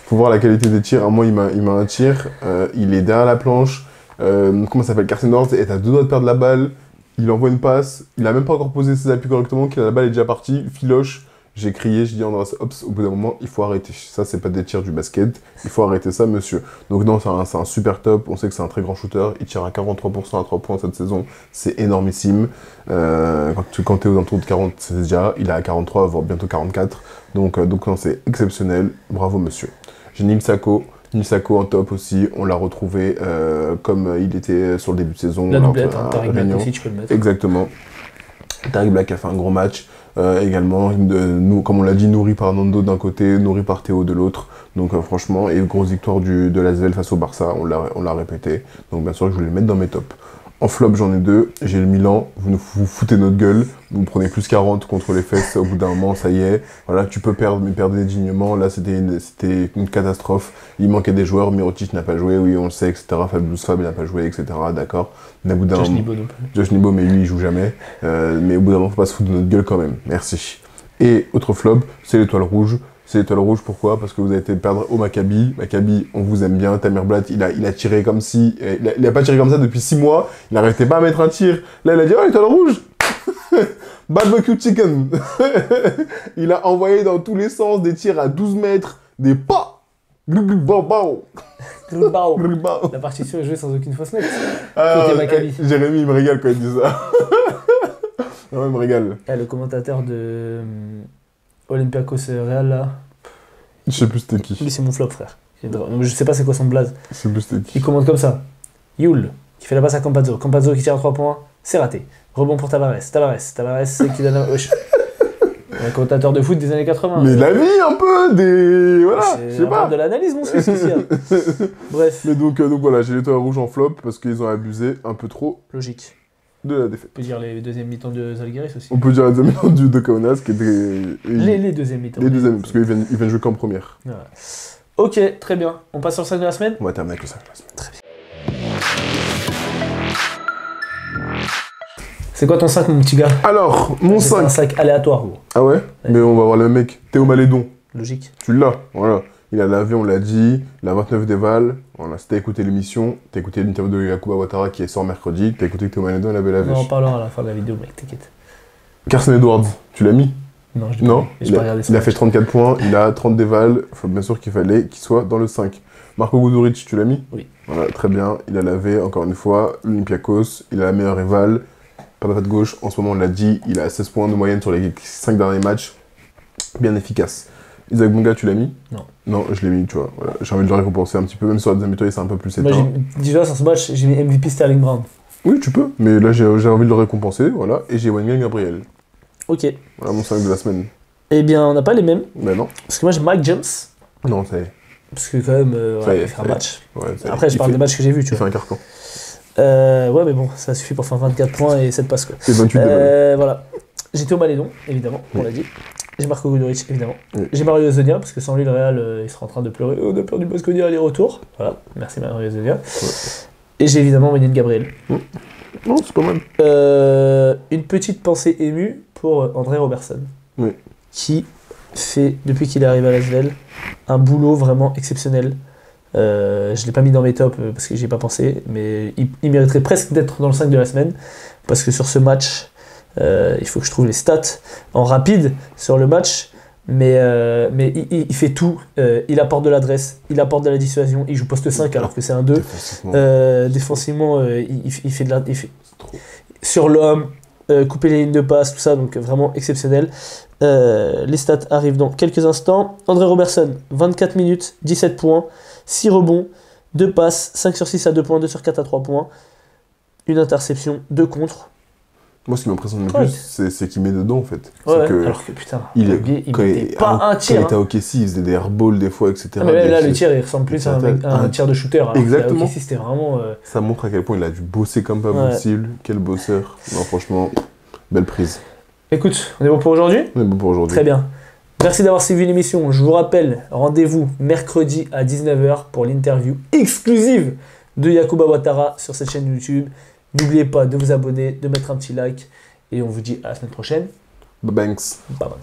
faut voir la qualité des tirs. Moi, il m'a un tir, il est derrière la planche. Comment ça s'appelle? Carson Edwards est à 2 doigts de perdre la balle. Il envoie une passe. Il a même pas encore posé ses appuis correctement. La balle est déjà partie. Filoche. J'ai crié. J'ai dit Andras Obst. Au bout d'un moment, il faut arrêter. Ça, c'est pas des tirs du basket. Il faut arrêter ça, monsieur. Donc, non, c'est un super top. On sait que c'est un très grand shooter. Il tire à 43% à 3 points cette saison. C'est énormissime. Quand t'es aux alentours de 40, c'est déjà. Il est à 43, voire bientôt 44. Donc non, c'est exceptionnel. Bravo, monsieur. J'ai Neil Sacco en top aussi, on l'a retrouvé comme il était sur le début de saison. La doublette, hein, Tariq Black aussi, tu peux le mettre. Exactement. Tariq Black a fait un gros match. Également, comme on l'a dit, nourri par Nando d'un côté, nourri par Théo de l'autre. Donc franchement, et grosse victoire de l'ASVEL face au Barça, on l'a répété. Donc bien sûr, je voulais le mettre dans mes tops. En flop, j'en ai 2. J'ai le Milan, vous foutez notre gueule. Vous prenez plus 40 contre les fesses, au bout d'un moment, ça y est. Voilà, tu peux perdre, mais perdre dignement. Là, c'était une catastrophe. Il manquait des joueurs, Mirotic n'a pas joué, oui, on le sait, etc. Fabulous Fab n'a pas joué, etc. D'accord. Mais au bout d'un Josh moment... Nibo non plus. Josh Nibo, mais lui, il joue jamais. Mais au bout d'un moment, faut pas se foutre de notre gueule quand même. Merci. Et autre flop, c'est l'étoile rouge. C'est l'étoile rouge, pourquoi? Parce que vous avez été perdre au Maccabi. Maccabi, on vous aime bien. Tamir Blatt, il a tiré comme si... Il a pas tiré comme ça depuis 6 mois. Il n'arrêtait pas à mettre un tir. Là, il a dit « Oh, l'étoile rouge !» Barbecue chicken. Il a envoyé dans tous les sens des tirs à 12 mètres. Des pas. La partition est jouée sans aucune fausse note. Côté Maccabi. Jérémy, il me régale quand il dit ça. Non, il me régale. Le commentateur de Olympiakos Real, là. Je sais plus c'était qui. Lui, c'est mon flop, frère. Je sais pas c'est quoi son blaze. Je sais plus c'était qui. Il commente comme ça. Yul, qui fait la passe à Campazzo. Campazzo qui tire à 3 points. C'est raté. Rebond pour Tavares. Tavares, c'est qui donne un... Wesh. Un commentateur de foot des années 80. Mais la vie, un peu, des... Voilà, je sais pas. De l'analyse, mon Suisse, ici. Bref. Mais donc voilà, j'ai l'étoile rouge en flop parce qu'ils ont abusé un peu trop. Logique. de la défaite. On peut dire les deuxièmes mi-temps de Zalgiris aussi. On peut dire la deuxième mi-temps de Kaunas qui était... Les deuxièmes mi-temps. Les deuxièmes, parce qu'ils viennent jouer qu'en première. Ouais. Ok, très bien. On passe sur le 5 de la semaine. On va terminer avec le 5 de la semaine. Très bien. C'est quoi ton 5, mon petit gars? Alors, mon C'est un 5. 5 aléatoire, gros. Ah ouais, mais on va voir le mec. Théo Malédon. Logique. Tu l'as, voilà. Il a lavé, on l'a dit. Il a 29 déval. Voilà, si t'as écouté l'émission, t'as écouté l'interview de Yacouba Ouattara qui sort mercredi, t'as écouté que Théo Malédon, il avait lavé. On en parlera à la fin de la vidéo, mec, t'inquiète. Carson Edwards, tu l'as mis? Non, je Non, j'ai pas regardé ça. il a fait 34 points, il a 30 déval. Faut bien sûr qu'il fallait qu'il soit dans le 5. Marco Guduric, tu l'as mis? Oui. Voilà, très bien. Il a lavé, encore une fois, l'Olympiakos. Il a la meilleure éval. Pas de droite gauche. En ce moment, on l'a dit, il a 16 points de moyenne sur les 5 derniers matchs. Bien efficace. Isaac Bonga, tu l'as mis? Non. Non, je l'ai mis, tu vois. Voilà. J'ai envie de le récompenser un petit peu, même sur la deuxième mi-temps, c'est un peu plus Moi, éteint. déjà, sur ce match, j'ai mis MVP Sterling Brown. Oui, tu peux, mais là, j'ai envie de le récompenser, voilà. Et j'ai Wengen Gabriel. Ok. Voilà mon 5 de la semaine. Eh bien, on n'a pas les mêmes. Ben non. Parce que moi, j'ai Mike James. Non, ça y est. Parce que, quand même, Ça y est, il fait un ça y est. match. Ouais, ça y est. Après, je Il parle fait- des matchs que j'ai vus, tu Il fait vois. un carton. Ouais, mais bon, ça suffit pour faire 24 points et 7 passes, quoi. Et 28 déval. Voilà. J'ai Théo Malédon, évidemment, on Oui. l'a dit. J'ai Marco Guduric, évidemment. Oui. J'ai Mario Zonia, parce que sans lui, le Real, il sera en train de pleurer. Oh, on a perdu Baskonia aller-retour. Voilà, merci Mario Zonia. Et j'ai évidemment Wenyen Gabriel. Non, c'est pas mal. Une petite pensée émue pour André Robertson. Oui. Qui fait, depuis qu'il est arrivé à l'Asvel, un boulot vraiment exceptionnel. Je ne l'ai pas mis dans mes tops parce que j'y ai pas pensé, mais il mériterait presque d'être dans le 5 de la semaine, parce que sur ce match, il faut que je trouve les stats en rapide sur le match, mais il fait tout. Il apporte de l'adresse, il apporte de la dissuasion, il joue poste 5 alors que c'est un 2. Défensivement, il fait de la... Sur l'homme, couper les lignes de passe, tout ça, donc vraiment exceptionnel. Les stats arrivent dans quelques instants. André Robertson, 24 minutes, 17 points, 6 rebonds, 2 passes, 5 sur 6 à 2 points, 2 sur 4 à 3 points, une interception, 2 contre. Moi, ce qui m'impressionne le Correct. plus, c'est qu'il met dedans, en fait. Ouais, C'est que alors que putain, il il mettait pas un quand tir. il était à OKC, il faisait des airballs des fois, etc. Ah, mais là, Des- le tir, il ressemble plus à un tir de shooter. Alors Exactement. que c'était vraiment... Ça montre à quel point il a dû bosser comme pas Ouais. possible. Quel bosseur. Non, franchement, belle prise. Écoute, on est bon pour aujourd'hui? On est bon pour aujourd'hui. Très bien. Merci d'avoir suivi l'émission. Je vous rappelle, rendez-vous mercredi à 19h pour l'interview exclusive de Yacouba Ouattara sur cette chaîne YouTube. N'oubliez pas de vous abonner, de mettre un petit like et on vous dit à la semaine prochaine. Banks. Bye bye.